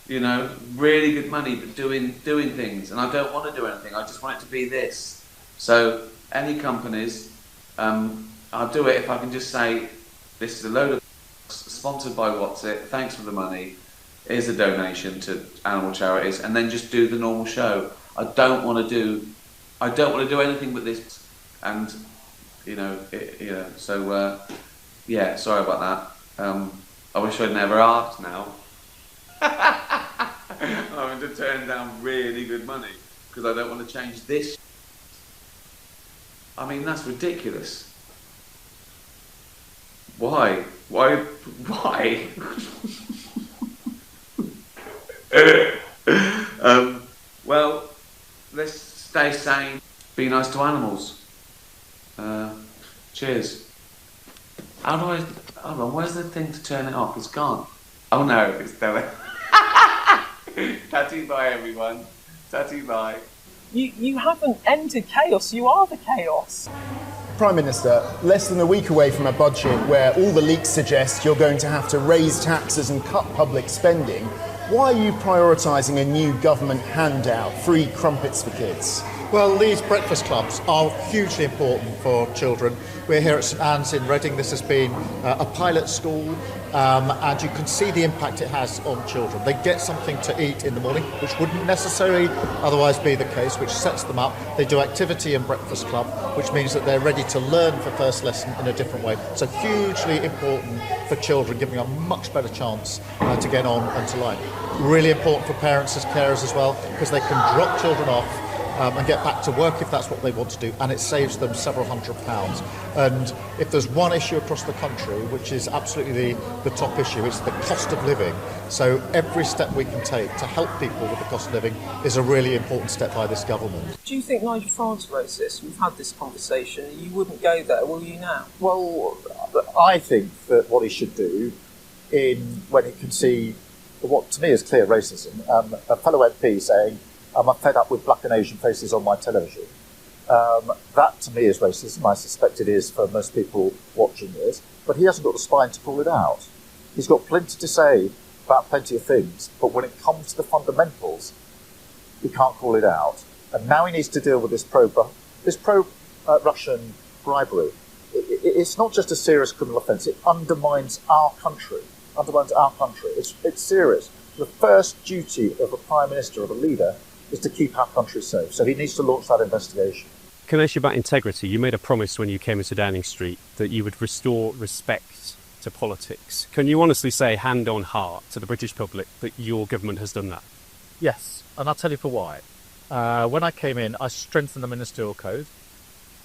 You know, really good money, but doing things, and I don't want to do anything. I just want it to be this. So any companies, I'll do it if I can just say, this is a load of sponsored by What's It. Thanks for the money. Here's a donation to animal charities, and then just do the normal show. I don't want to do anything but this, and So yeah, sorry about that. I wish I'd never asked now. I'm having to turn down really good money because I don't want to change this. I mean, that's ridiculous. Why? Well, let's stay sane, be nice to animals. Cheers. Hold on, where's the thing to turn it off? It's gone. Oh no, it's still there. Tatty bye, everyone. Tatty bye. You haven't ended chaos, you are the chaos. Prime Minister, less than a week away from a budget where all the leaks suggest you're going to have to raise taxes and cut public spending, why are you prioritising a new government handout, free crumpets for kids? Well, these breakfast clubs are hugely important for children. We're here at St Anne's in Reading. This has been a pilot school, and you can see the impact it has on children. They get something to eat in the morning, which wouldn't necessarily otherwise be the case, which sets them up. They do activity in breakfast club, which means that they're ready to learn for first lesson in a different way. So hugely important for children, giving them a much better chance to get on and to learn. Really important for parents as carers as well, because they can drop children off and get back to work if that's what they want to do, and it saves them several £100s. And if there's one issue across the country which is absolutely the top issue, it's the cost of living. So every step we can take to help people with the cost of living is a really important step by this government. Do you think Nigel Farage wrote this? We've had this conversation. You wouldn't go there, will you now? Well, I think that what he should do when he can see what to me is clear racism, a fellow MP saying, I'm fed up with black and Asian faces on my television. That to me is racism. I suspect it is for most people watching this, but he hasn't got the spine to call it out. He's got plenty to say about plenty of things, but when it comes to the fundamentals, he can't call it out. And now he needs to deal with this pro-Russian bribery. It's not just a serious criminal offence, it undermines our country. It's serious. The first duty of a Prime Minister, of a leader, is to keep our country safe. So he needs to launch that investigation. Can I ask you about integrity? You made a promise when you came into Downing Street that you would restore respect to politics. Can you honestly say, hand on heart, to the British public that your government has done that? Yes, and I'll tell you for why. When I came in, I strengthened the ministerial code.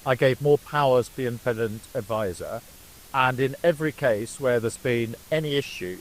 I gave more powers to the independent advisor. And in every case where there's been any issue,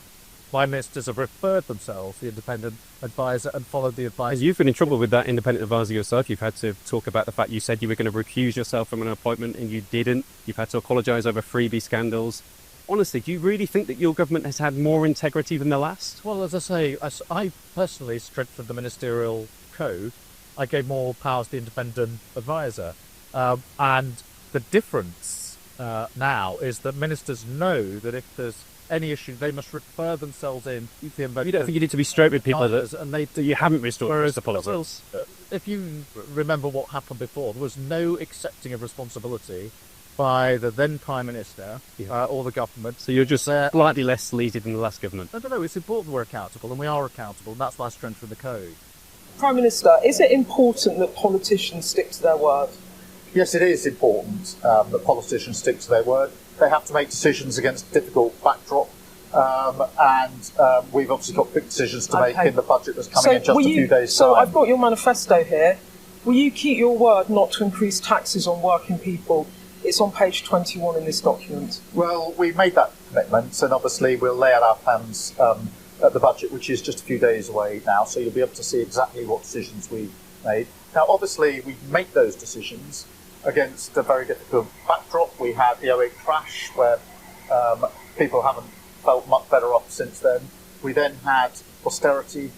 Prime Ministers have referred themselves to the independent advisor and followed the advice. You've been in trouble with that independent advisor yourself. You've had to talk about the fact you said you were going to recuse yourself from an appointment and you didn't. You've had to apologise over freebie scandals. Honestly, do you really think that your government has had more integrity than the last? Well, as I say, I personally strengthened the ministerial code. I gave more powers to the independent advisor. And the difference now is that ministers know that if there's any issue, they must refer themselves in. You don't think you need to be straight with people that you haven't restored the politics? If you remember what happened before, there was no accepting of responsibility by the then Prime Minister or the government. So you're just slightly less sleazy than the last government? No, it's important we're accountable, and we are accountable, and that's why I strengthened the code. Prime Minister, is it important that politicians stick to their word? Yes, it is important that politicians stick to their word. They have to make decisions against a difficult backdrop, and we've obviously got big decisions to make in the budget that's coming in just a few days' time. So I've got your manifesto here. Will you keep your word not to increase taxes on working people? It's on page 21 in this document. Well, we've made that commitment, and obviously we'll lay out our plans at the budget, which is just a few days away now, so you'll be able to see exactly what decisions we've made. Now, obviously, we make those decisions against a very difficult backdrop. We had the 2008 crash, where people haven't felt much better off since then. We then had austerity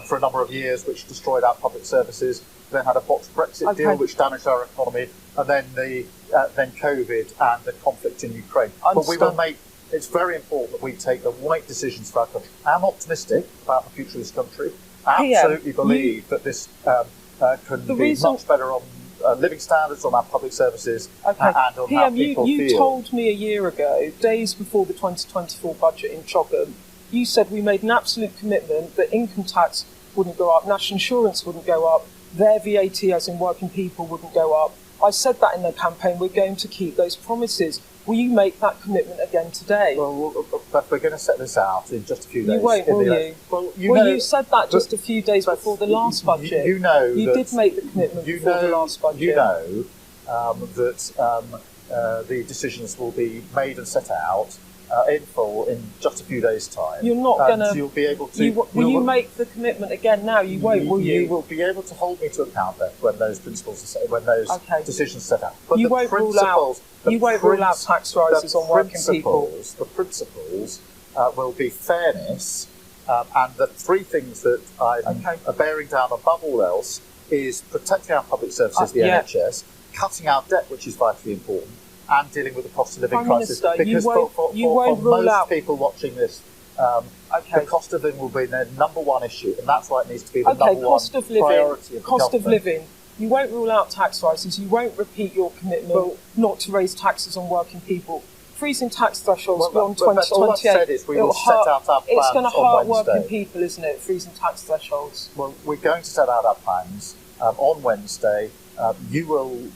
for a number of years, which destroyed our public services. then had a botched Brexit deal which damaged our economy, and then then COVID and the conflict in Ukraine. But we will make. It's very important that we take the right decisions for our country. I'm optimistic about the future of this country. I absolutely believe that this can be much better on living standards, on our public services, and on how people feel. You told me a year ago, days before the 2024 budget in Chobham, you said we made an absolute commitment that income tax wouldn't go up, national insurance wouldn't go up, their VAT, as in working people, wouldn't go up. I said that in the campaign, we're going to keep those promises. Will you make that commitment again today? Well, but we're going to set this out in just a few days. You won't, will you? Well, you said that just a few days before the last budget. You know you did make the commitment before the last budget. You know that the decisions will be made and set out in full in just a few days' time. You're not going to. You'll be able to. Will you make the commitment again now? You won't, will you? You will be able to hold me to account then when those principles are set, when those decisions are set out. But you won't rule out. You won't rule out tax rises on working people. The principles will be fairness, and the three things that I'm bearing down above all else is protecting our public services, the NHS, cutting our debt, which is vitally important, and dealing with the cost of living crisis. Because for most people watching this, the cost of living will be their number one issue, and that's why it needs to be the number one priority of the cost government. of living. You won't rule out tax rises. You won't repeat your commitment not to raise taxes on working people. Freezing tax thresholds beyond 2028. All I've said is we will set out our plans It's going to hurt on Wednesday. working people, isn't it? Freezing tax thresholds. Well, we're going to set out our plans on Wednesday. You will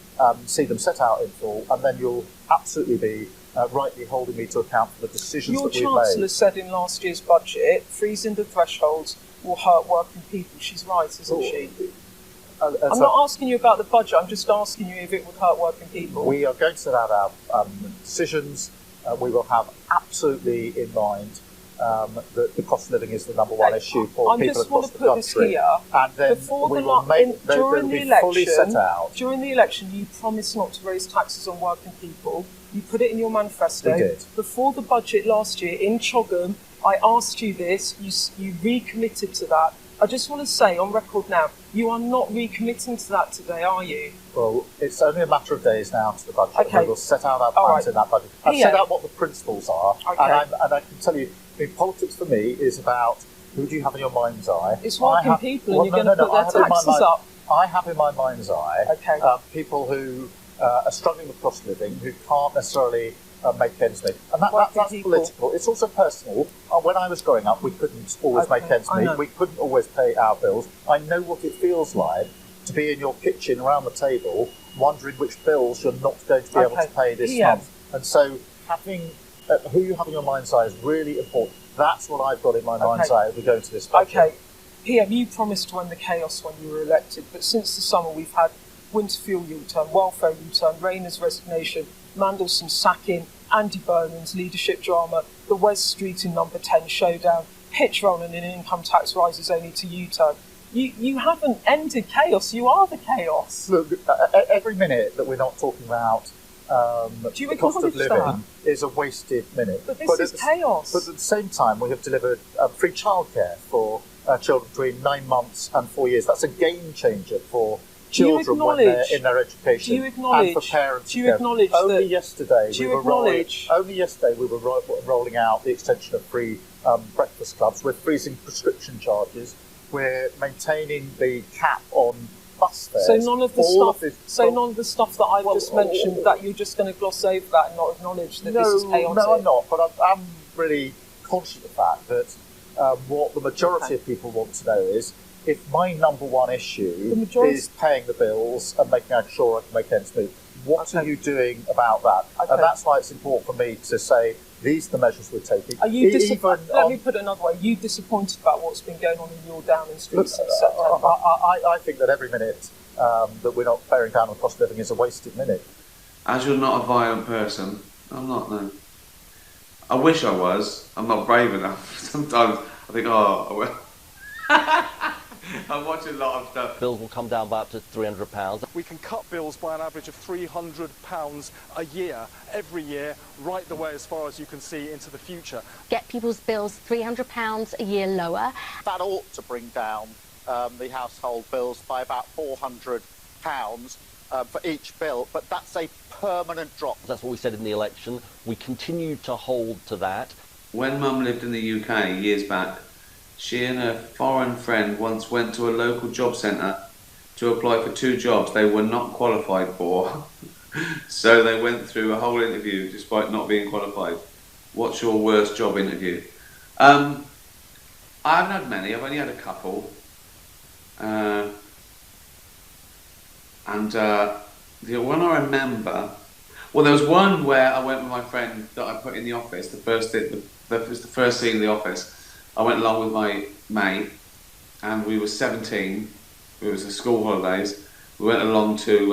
see them set out in full, and then you'll absolutely be rightly holding me to account for the decisions that we've made. Your Chancellor said in last year's budget, freezing the thresholds will hurt working people. She's right, isn't she? I'm not asking you about the budget, I'm just asking you if it would hurt working people. We are going to set out our decisions. We will have absolutely in mind that the cost of living is the number one issue for people across the country. And then we will make during the election, fully set out. During the election, you promised not to raise taxes on working people. You put it in your manifesto. We did. Before the budget last year in Chobham, I asked you this. You recommitted to that. I just want to say on record now, you are not recommitting to that today, are you? Well, it's only a matter of days now to the budget. We will set out our plans in that budget. I've set out what the principles are, and I can tell you, I mean, politics for me is about who do you have in your mind's eye. It's working people, and you're going to put their taxes up. I have in my mind's eye people who are struggling with cost of living, who can't necessarily make ends meet. And that's political. It's also personal. When I was growing up, we couldn't always make ends meet. We couldn't always pay our bills. I know what it feels like to be in your kitchen around the table wondering which bills you're not going to be able to pay this month. And so having who you have in your mind's eye is really important. That's what I've got in my mind's eye as we go into this budget. Okay. PM, you promised to end the chaos when you were elected, but since the summer we've had winter fuel U-turn, welfare U-turn, Rayner's resignation, Mandelson's sacking, Andy Burnham's leadership drama, the Wes Street in number 10 showdown, pitch rolling in income tax rises only to U-turn. You haven't ended chaos, you are the chaos. Look, every minute that we're not talking about the cost of living is a wasted minute. But this is chaos. But at the same time, we have delivered free childcare for children between 9 months and 4 years. That's a game changer for children when they're in their education, and for parents. Do you acknowledge only yesterday we were rolling out the extension of free breakfast clubs. We're freezing prescription charges. We're maintaining the cap on bus fares. So none of the stuff that I've just mentioned, that you're just going to gloss over that and not acknowledge that this is chaotic. No, I'm not. But I'm really conscious of the fact that what the majority of people want to know is, if my number one issue is paying the bills and making sure I can make ends meet, what are you doing about that? And that's why it's important for me to say, these are the measures we're taking. Are you let me put it another way. Are you disappointed about what's been going on in your Downing Street since September? I think that every minute that we're not bearing down on cost of living is a wasted minute. As you're not a violent person, I'm not, no. I wish I was. I'm not brave enough. Sometimes I think, I watch a lot of stuff. Bills will come down by up to £300. We can cut bills by an average of £300 a year, every year, right the way as far as you can see into the future. Get people's bills £300 a year lower. That ought to bring down the household bills by about £400 for each bill, but that's a permanent drop. That's what we said in the election. We continue to hold to that. When Mum lived in the UK years back, she and her foreign friend once went to a local job centre to apply for 2 jobs they were not qualified for. So they went through a whole interview despite not being qualified. What's your worst job interview? I haven't had many, I've only had a couple. The one I remember, well, there was one where I went with my friend that I put in the office, it was the first scene in the office. I went along with my mate, and we were 17, it was the school holidays. We went along to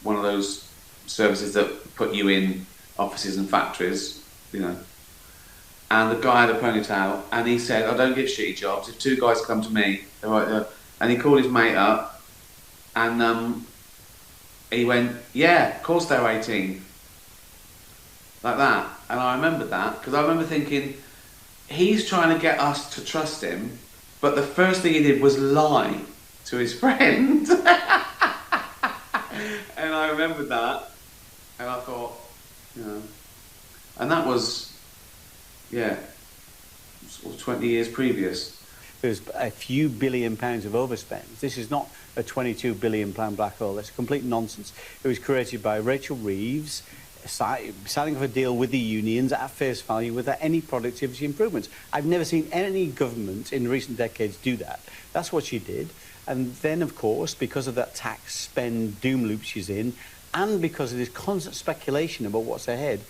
one of those services that put you in offices and factories, you know. And the guy had a ponytail, and he said, I don't give shitty jobs. If 2 guys come to me, they're right there. And he called his mate up, and he went, yeah, of course they're 18. Like that. And I remembered that, because I remember thinking, he's trying to get us to trust him, but the first thing he did was lie to his friend. And I remembered that, and I thought, you know, and that was, yeah, sort of 20 years previous. There's a few £billion of overspend. This is not a £22 billion black hole. That's complete nonsense. It was created by Rachel Reeves, signing off a deal with the unions at face value without any productivity improvements. I've never seen any government in recent decades do that. That's what she did. And then, of course, because of that tax spend doom loop she's in, and because of this constant speculation about what's ahead,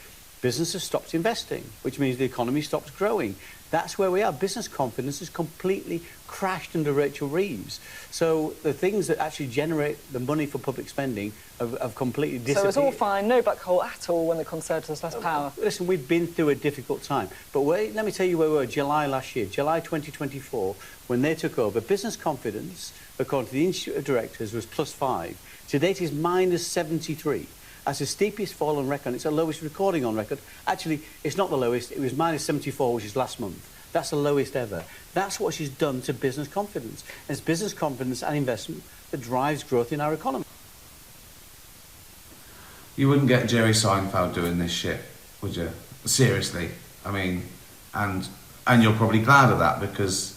businesses stopped investing, which means the economy stops growing. That's where we are. Business confidence has completely crashed under Rachel Reeves. So the things that actually generate the money for public spending have completely disappeared. So it's all fine, no black hole at all when the Conservatives have less power. Listen, we've been through a difficult time. But wait, let me tell you where we were July last year, July 2024, when they took over. Business confidence, according to the Institute of Directors, was +5. To date is -73. That's the steepest fall on record. It's the lowest recording on record. Actually, it's not the lowest. It was -74, which is last month. That's the lowest ever. That's what she's done to business confidence. And it's business confidence and investment that drives growth in our economy. You wouldn't get Jerry Seinfeld doing this shit, would you? Seriously. I mean, and you're probably glad of that, because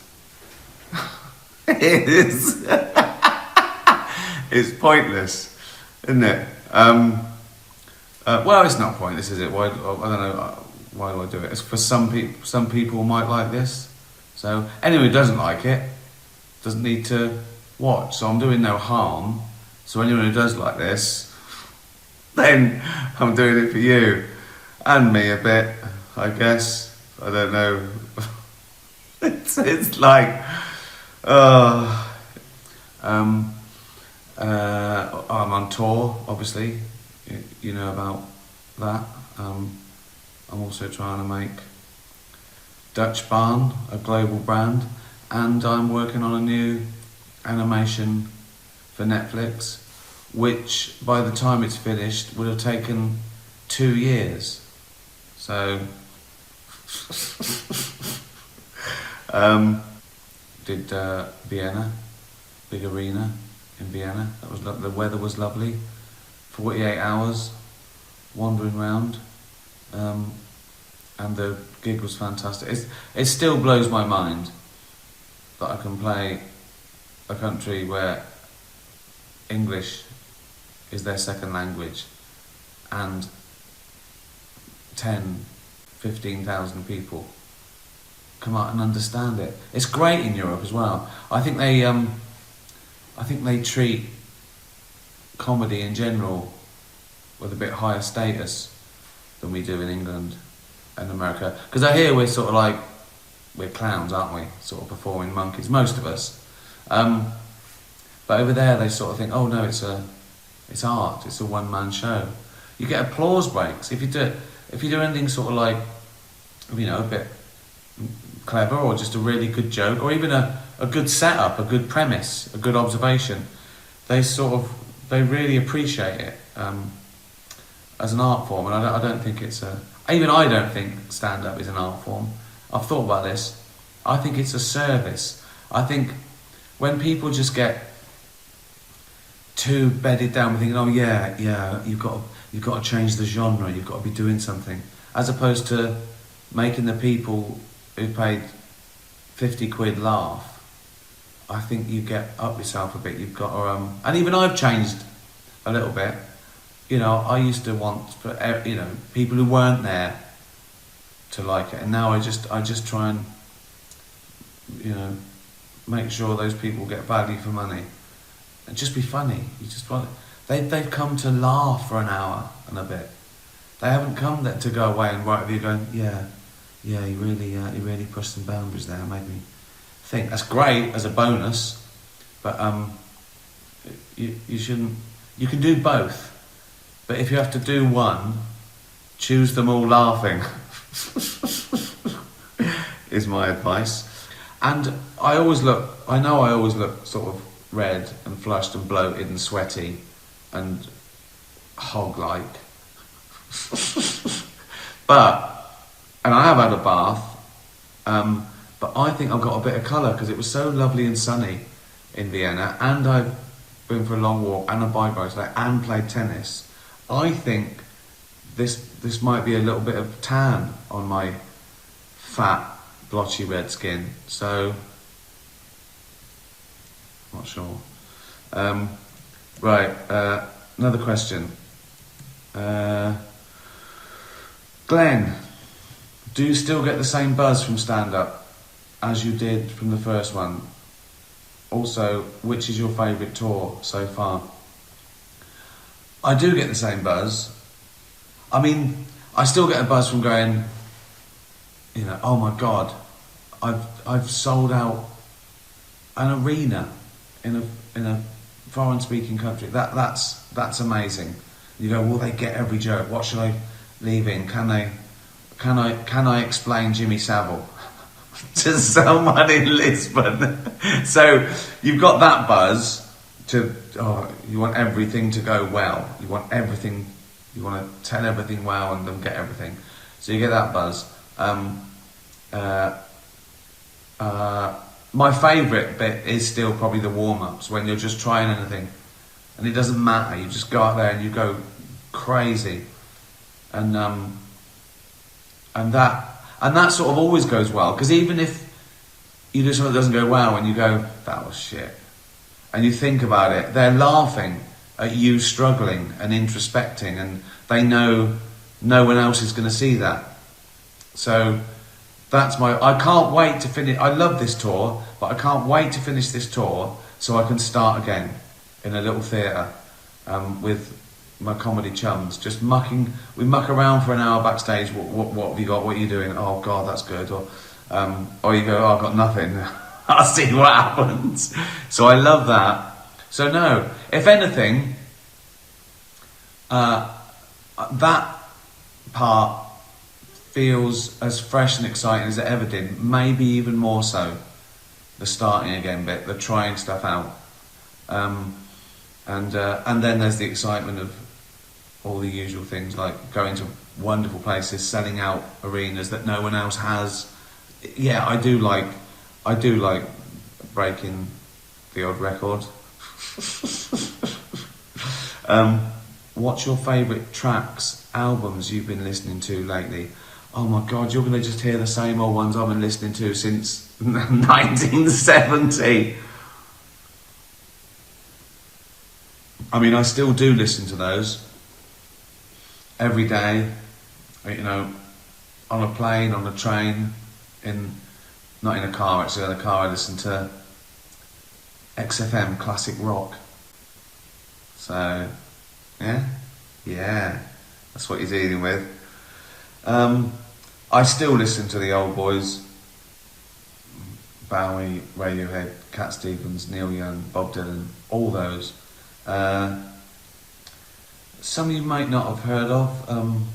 it is it's pointless, isn't it? Well, it's not pointless, is it? Why? I don't know. Why do I do it? It's for some people. Some people might like this. So anyone who doesn't like it doesn't need to watch. So I'm doing no harm. So anyone who does like this, then I'm doing it for you and me a bit, I guess. I don't know. it's like, I'm on tour, obviously. You know about that. I'm also trying to make Dutch Barn a global brand, and I'm working on a new animation for Netflix, which by the time it's finished would have taken 2 years. So did Vienna, big arena in Vienna. That was the weather was lovely. 48 hours wandering around, and the gig was fantastic. It still blows my mind that I can play a country where English is their second language, and 15,000 people come out and understand it. It's great in Europe as well. I think they treat comedy in general with a bit higher status than we do in England and America. Because I hear we're sort of like, we're clowns, aren't we? Sort of performing monkeys, most of us. But over there they sort of think, oh no, it's art, it's a one-man show. You get applause breaks. If you do anything sort of like, you know, a bit clever, or just a really good joke, or even a good setup, a good premise, a good observation, they really appreciate it as an art form. And I don't think I don't think stand-up is an art form. I've thought about this. I think it's a service. I think when people just get too bedded down with thinking, oh yeah, you've got to change the genre, you've got to be doing something, as opposed to making the people who paid 50 quid laugh. I think you get up yourself a bit. You've got to, and even I've changed a little bit. You know, I used to want for people who weren't there to like it, and now I just try and make sure those people get value for money, and just be funny. You just want they've come to laugh for an hour and a bit. They haven't come there to go away and write with you going, yeah, you really pushed some boundaries there, made me think. That's great as a bonus, but you shouldn't. You can do both, but if you have to do one, choose them all laughing. Is my advice. And I always look sort of red and flushed and bloated and sweaty and hog-like. And I have had a bath, but I think I've got a bit of colour because it was so lovely and sunny in Vienna, and I've been for a long walk and a bike ride today and played tennis. I think this might be a little bit of tan on my fat, blotchy red skin, so not sure. Right, another question. Glenn, do you still get the same buzz from stand-up as you did from the first one? Also, which is your favourite tour so far? I do get the same buzz. I mean, I still get a buzz from going, oh my God, I've sold out an arena in a foreign-speaking country. That's amazing. You go, will they get every joke? What should I leave in? Can I explain Jimmy Savile to someone in Lisbon? So you've got that buzz you want everything to go well. You want to tell everything well and then get everything. So you get that buzz. My favourite bit is still probably the warm-ups, when you're just trying anything and it doesn't matter, you just go out there and you go crazy, and that sort of always goes well, because even if you do something that doesn't go well and you go, that was shit, and you think about it, they're laughing at you struggling and introspecting, and they know no one else is going to see that. So I can't wait to finish. I love this tour, but I can't wait to finish this tour so I can start again in a little theatre with my comedy chums, just we muck around for an hour backstage. What have you got? What are you doing? Oh God, that's good. Or you go, oh, I've got nothing. I'll see what happens. So I love that. So no, if anything, that part feels as fresh and exciting as it ever did. Maybe even more so. The starting again bit, the trying stuff out, and then there's the excitement of all the usual things, like going to wonderful places, selling out arenas that no one else has. Yeah, I do like breaking the odd record. What's your favourite tracks, albums you've been listening to lately? Oh my God, you're going to just hear the same old ones I've been listening to since 1970. I mean, I still do listen to those every day, on a plane, on a train, not in a car actually. In a car I listen to XFM classic rock. So yeah, that's what you're dealing with. I still listen to the old boys: Bowie, Radiohead, Cat Stevens, Neil Young, Bob Dylan, all those. Some you might not have heard of,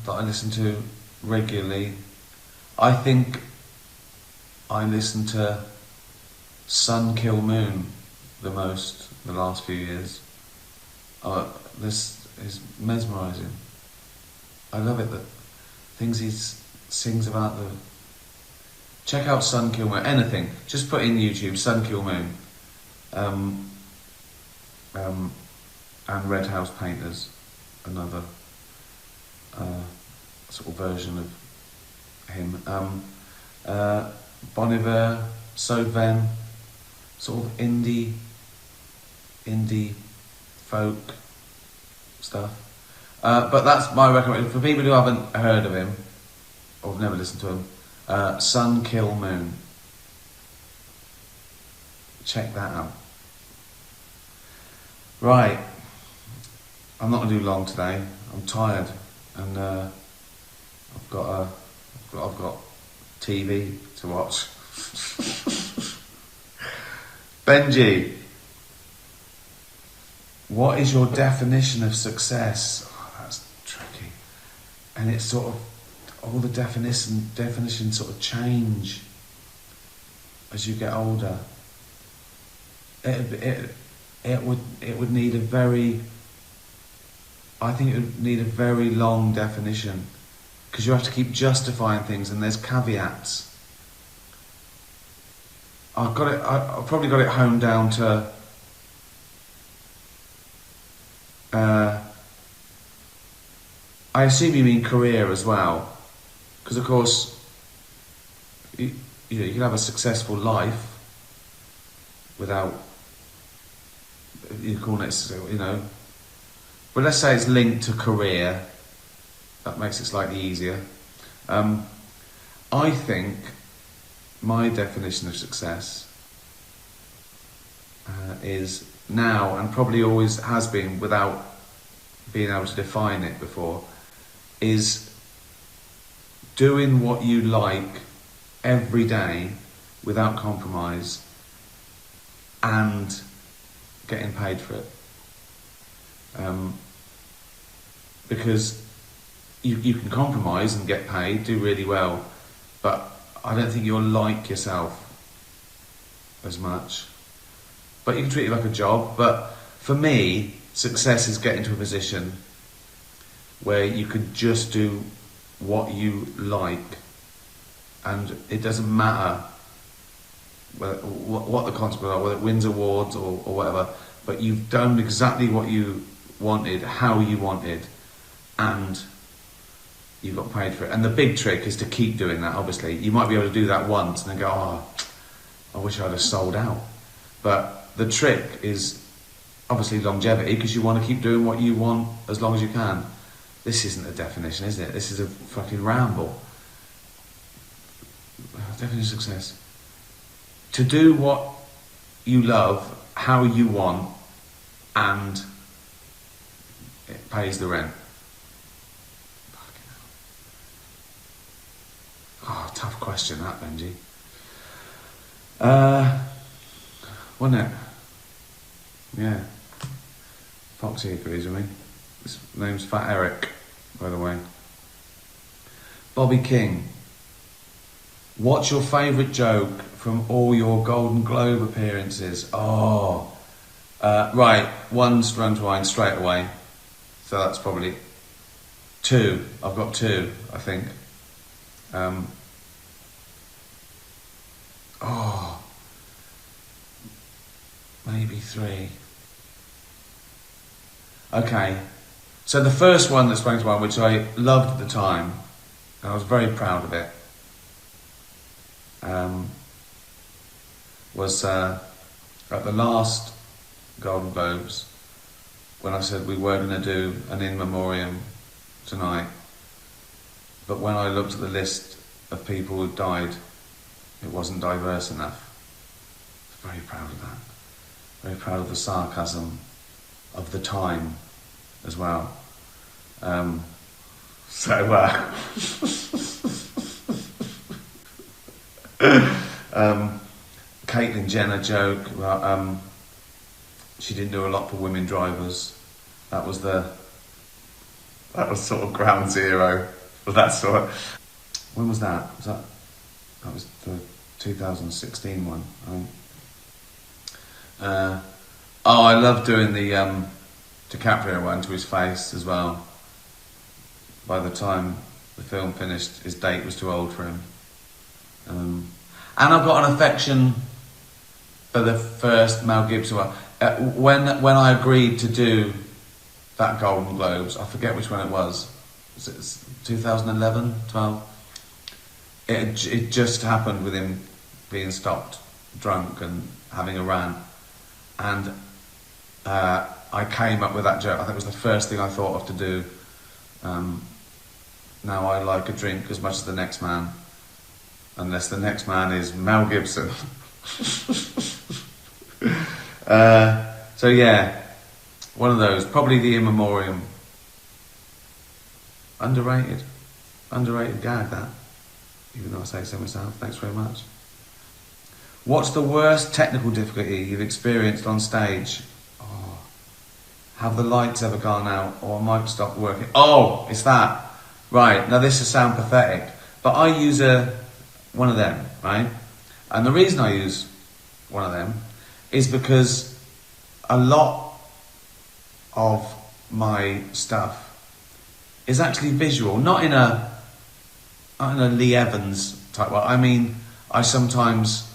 that I listen to regularly. I think I listen to Sun Kill Moon the most the last few years. This is mesmerising. I love it, the things he sings about check out Sun Kill Moon, anything. Just put in YouTube, Sun Kill Moon. and Red House Painters, another sort of version of him. Bon Iver, So Ven, sort of indie folk stuff. But that's my recommendation for people who haven't heard of him or have never listened to him. Sun Kill Moon. Check that out. Right, I'm not gonna do long today. I'm tired, and I've got TV to watch. Benji, what is your definition of success? Oh, that's tricky, and it's sort of all the definitions sort of change as you get older. It would need a very, I think it would need a very long definition, because you have to keep justifying things and there's caveats. I've probably got it honed down to I assume you mean career as well, because of course you can have a successful life without you calling it, but let's say it's linked to career. That makes it slightly easier. I think my definition of success is now, and probably always has been without being able to define it before, is doing what you like every day without compromise and getting paid for it. Because you can compromise and get paid, do really well, but I don't think you'll like yourself as much. But you can treat it like a job. But for me, success is getting to a position where you can just do what you like, and it doesn't matter what the consequences are, whether it wins awards or whatever, but you've done exactly what you wanted, how you wanted, and you got paid for it. And the big trick is to keep doing that, obviously. You might be able to do that once and then go, oh, I wish I'd have sold out. But the trick is obviously longevity, because you want to keep doing what you want as long as you can. This isn't a definition, is it? This is a fucking ramble. Definition of success. To do what you love, how you want, and it pays the rent. Oh, tough question that, Benji. Wasn't it? Yeah. Foxy agrees with me. His name's Fat Eric, by the way. Bobby King. What's your favourite joke from all your Golden Globe appearances? Oh. Right, one sprung to mind straight away. So that's probably two. I've got two, I think. Maybe three. Okay, so the first one that sprang to mind, which I loved at the time, and I was very proud of it, was at the last Golden Globes, when I said we were going to do an in memoriam tonight, but when I looked at the list of people who died, it wasn't diverse enough. I was very proud of that. Very proud of the sarcasm of the time as well. Caitlyn Jenner joke about she didn't do a lot for women drivers. That was sort of ground zero for that sort. When was that? That was the 2016 one. I love doing the DiCaprio one to his face as well. By the time the film finished, his date was too old for him. And I've got an affection for the first Mel Gibson one. When I agreed to do that Golden Globes, I forget which one it was. Was it 2011, 12? It just happened with him being stopped, drunk and having a rant. And I came up with that joke. I think it was the first thing I thought of to do. Now I like a drink as much as the next man, unless the next man is Mel Gibson. So yeah, one of those. Probably the In Memoriam. Underrated gag, that. Even though I say so myself. Thanks very much. What's the worst technical difficulty you've experienced on stage? Oh, have the lights ever gone out or a mic stopped working? Oh, it's that. Right, now this will sound pathetic, but I use one of them, right? And the reason I use one of them is because a lot of my stuff is actually visual, not in a Lee Evans type way. I mean, I sometimes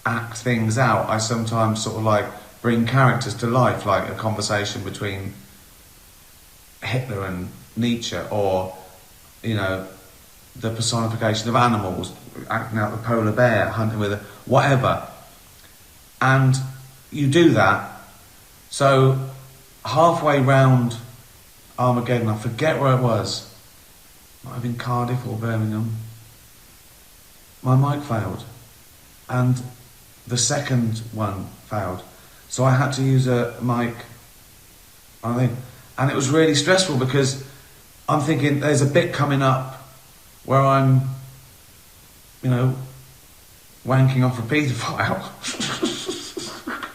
act things out. I sometimes sort of like bring characters to life, like a conversation between Hitler and Nietzsche, or, you know, the personification of animals, acting out the polar bear, hunting with whatever. And you do that. So halfway round Armageddon, I forget where it was, might have been Cardiff or Birmingham, my mic failed. And the second one failed. So I had to use a mic, I think, and it was really stressful because I'm thinking there's a bit coming up where I'm, you know, wanking off a paedophile.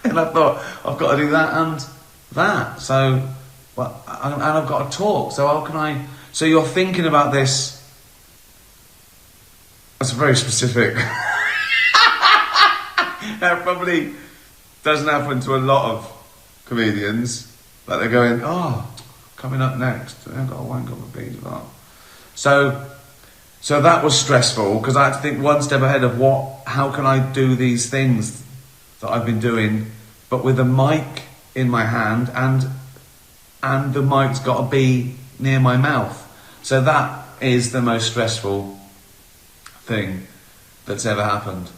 And I thought, I've got to do that and that. So, well, and I've got to talk. So how can I? So you're thinking about this. That's very specific. That probably doesn't happen to a lot of comedians. Like they're going, oh, coming up next, I've got to wank off a paedophile. So that was stressful because I had to think one step ahead of how can I do these things that I've been doing, but with a mic in my hand and the mic's got to be near my mouth. So that is the most stressful thing that's ever happened.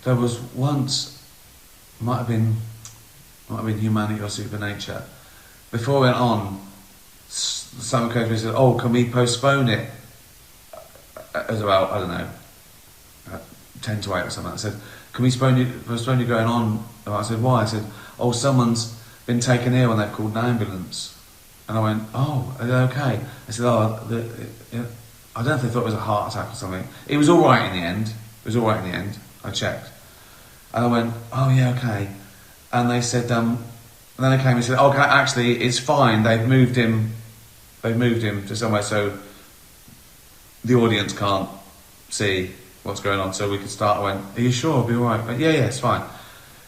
There was once, might have been Humanity or Supernature. Before we went on, someone came to me and said, oh, can we postpone it? As about, I don't know, 10 to 8 or something. I said, can we postpone you going on? And I said, why? I said, oh, someone's been taken ill and they've called an ambulance. And I went, oh, are they okay? I said, I don't know if they thought it was a heart attack or something. It was all right in the end. I checked. And I went, oh yeah, okay. And they said, and then they came and said, okay, actually, it's fine. They've moved him to somewhere so the audience can't see what's going on, so we could start. I went, are you sure it'll be all right? But yeah, it's fine.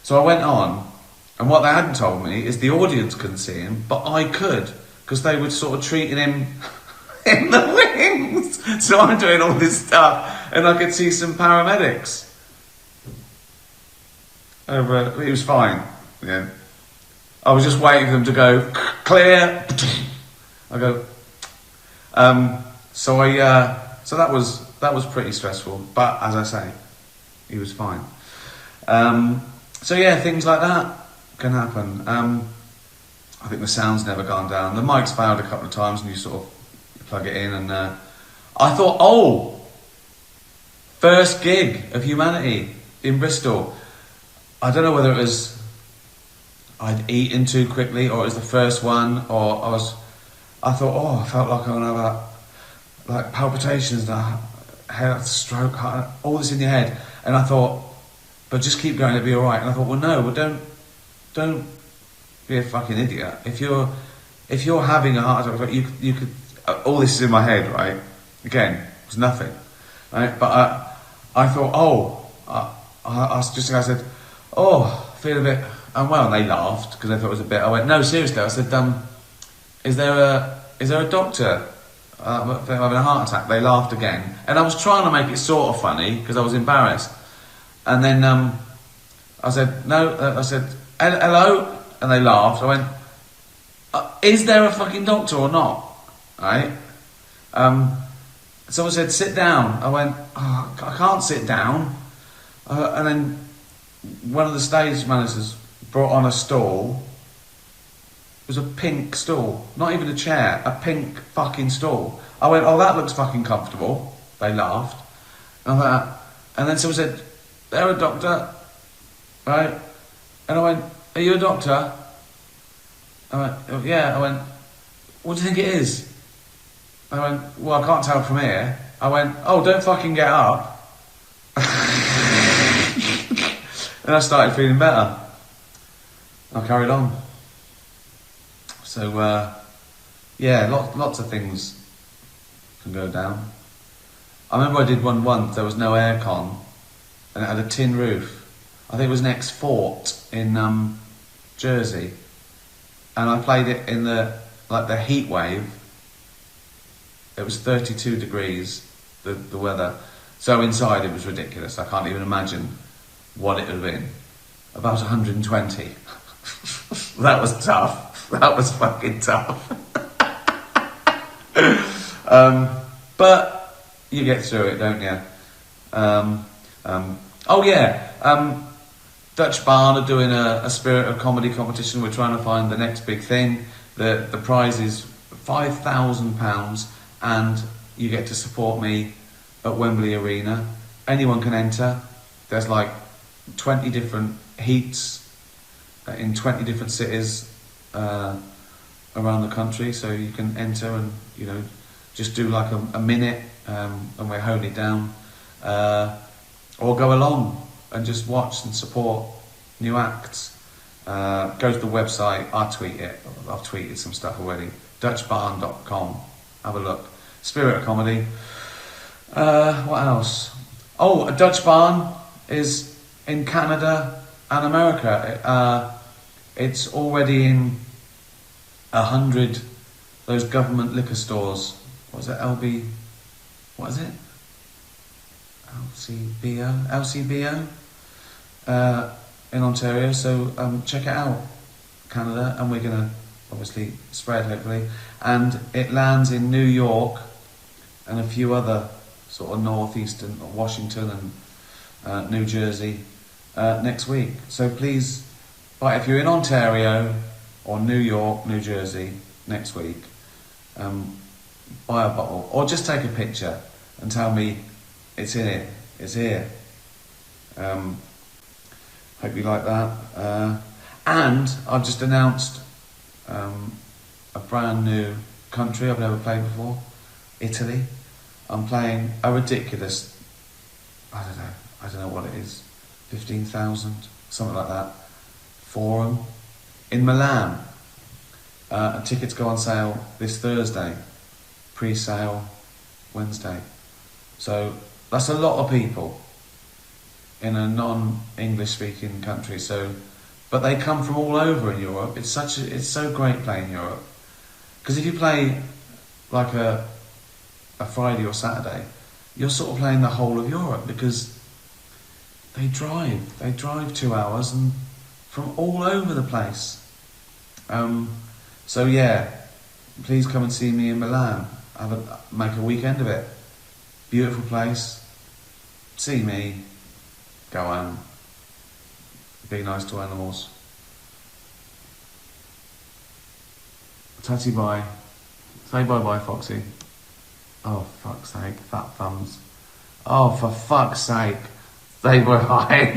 So I went on, and what they hadn't told me is the audience couldn't see him, but I could, because they were sort of treating him in the wings. So I'm doing all this stuff, and I could see some paramedics. It was fine. Yeah. I was just waiting for them to go clear. I go. So that was pretty stressful. But as I say, he was fine. So yeah, things like that can happen. I think the sound's never gone down. The mic's failed a couple of times, and you sort of plug it in, and I thought, first gig of Humanity in Bristol. I don't know whether it was I'd eaten too quickly, or it was the first one, or I thought, I felt like I'm gonna have like palpitations, head stroke, heart, all this in your head, and I thought, but just keep going, it'll be all right. And I thought, don't be a fucking idiot. If you're having a heart attack, you could. All this is in my head, right? Again, it was nothing, right? But I thought, I said, I feel a bit unwell, and they laughed because they thought it was a bit. I went, no, seriously. I said, is there a doctor having a heart attack? They laughed again, and I was trying to make it sort of funny because I was embarrassed. And then I said, no, I said, hello? And they laughed. I went, is there a fucking doctor or not? Right? Someone said, sit down. I went, oh, I can't sit down. And then one of the stage managers brought on a stool. It was a pink stool, not even a chair, a pink fucking stool. I went, oh, that looks fucking comfortable. They laughed. And then someone said, they're a doctor, right? And I went, are you a doctor? I went, oh, yeah. I went, what do you think it is? I went, well, I can't tell from here. I went, oh, don't fucking get up. And I started feeling better. I carried on. So, yeah, lots of things can go down. I remember I did one once, there was no aircon, and it had a tin roof. I think it was next Fort in Jersey. And I played it in the heat wave. It was 32 degrees, the weather. So inside it was ridiculous. I can't even imagine what it would have been. About 120. That was tough. That was fucking tough. But you get through it, don't you? Oh yeah, Dutch Barn are doing a Spirit of Comedy competition. We're trying to find the next big thing. The prize is £5,000 and you get to support me at Wembley Arena. Anyone can enter. There's like 20 different heats in 20 different cities around the country, so you can enter and, you know, just do like a minute and we're holding it down, or go along and just watch and support new acts. Go to the website, I'll tweet it, I've tweeted some stuff already, dutchbarn.com, have a look. Spirit of Comedy. What else? Oh, a Dutch Barn is in Canada and America. It's already in 100 those government liquor stores. What is it? What is it? LCBO in Ontario. So check it out, Canada, and we're gonna obviously spread hopefully. And it lands in New York and a few other sort of northeastern, Washington and New Jersey next week. So please, if you're in Ontario or New York, New Jersey next week, buy a bottle or just take a picture and tell me it's in it, it's here. Hope you like that. And I've just announced a brand new country I've never played before, Italy. I'm playing a ridiculous, I don't know what it is, 15,000, something like that, forum in Milan. And tickets go on sale this Thursday, pre-sale Wednesday. So that's a lot of people in a non-English speaking country. So, but they come from all over in Europe. It's so great playing Europe, because if you play like a Friday or Saturday, you're sort of playing the whole of Europe, because they drive 2 hours and from all over the place. So yeah, please come and see me in Milan. Make a weekend of it. Beautiful place. See me. Go home. Be nice to animals. Tatty bye. Say bye bye, Foxy. Oh, fuck's sake, fat thumbs. Oh, for fuck's sake. Say bye bye.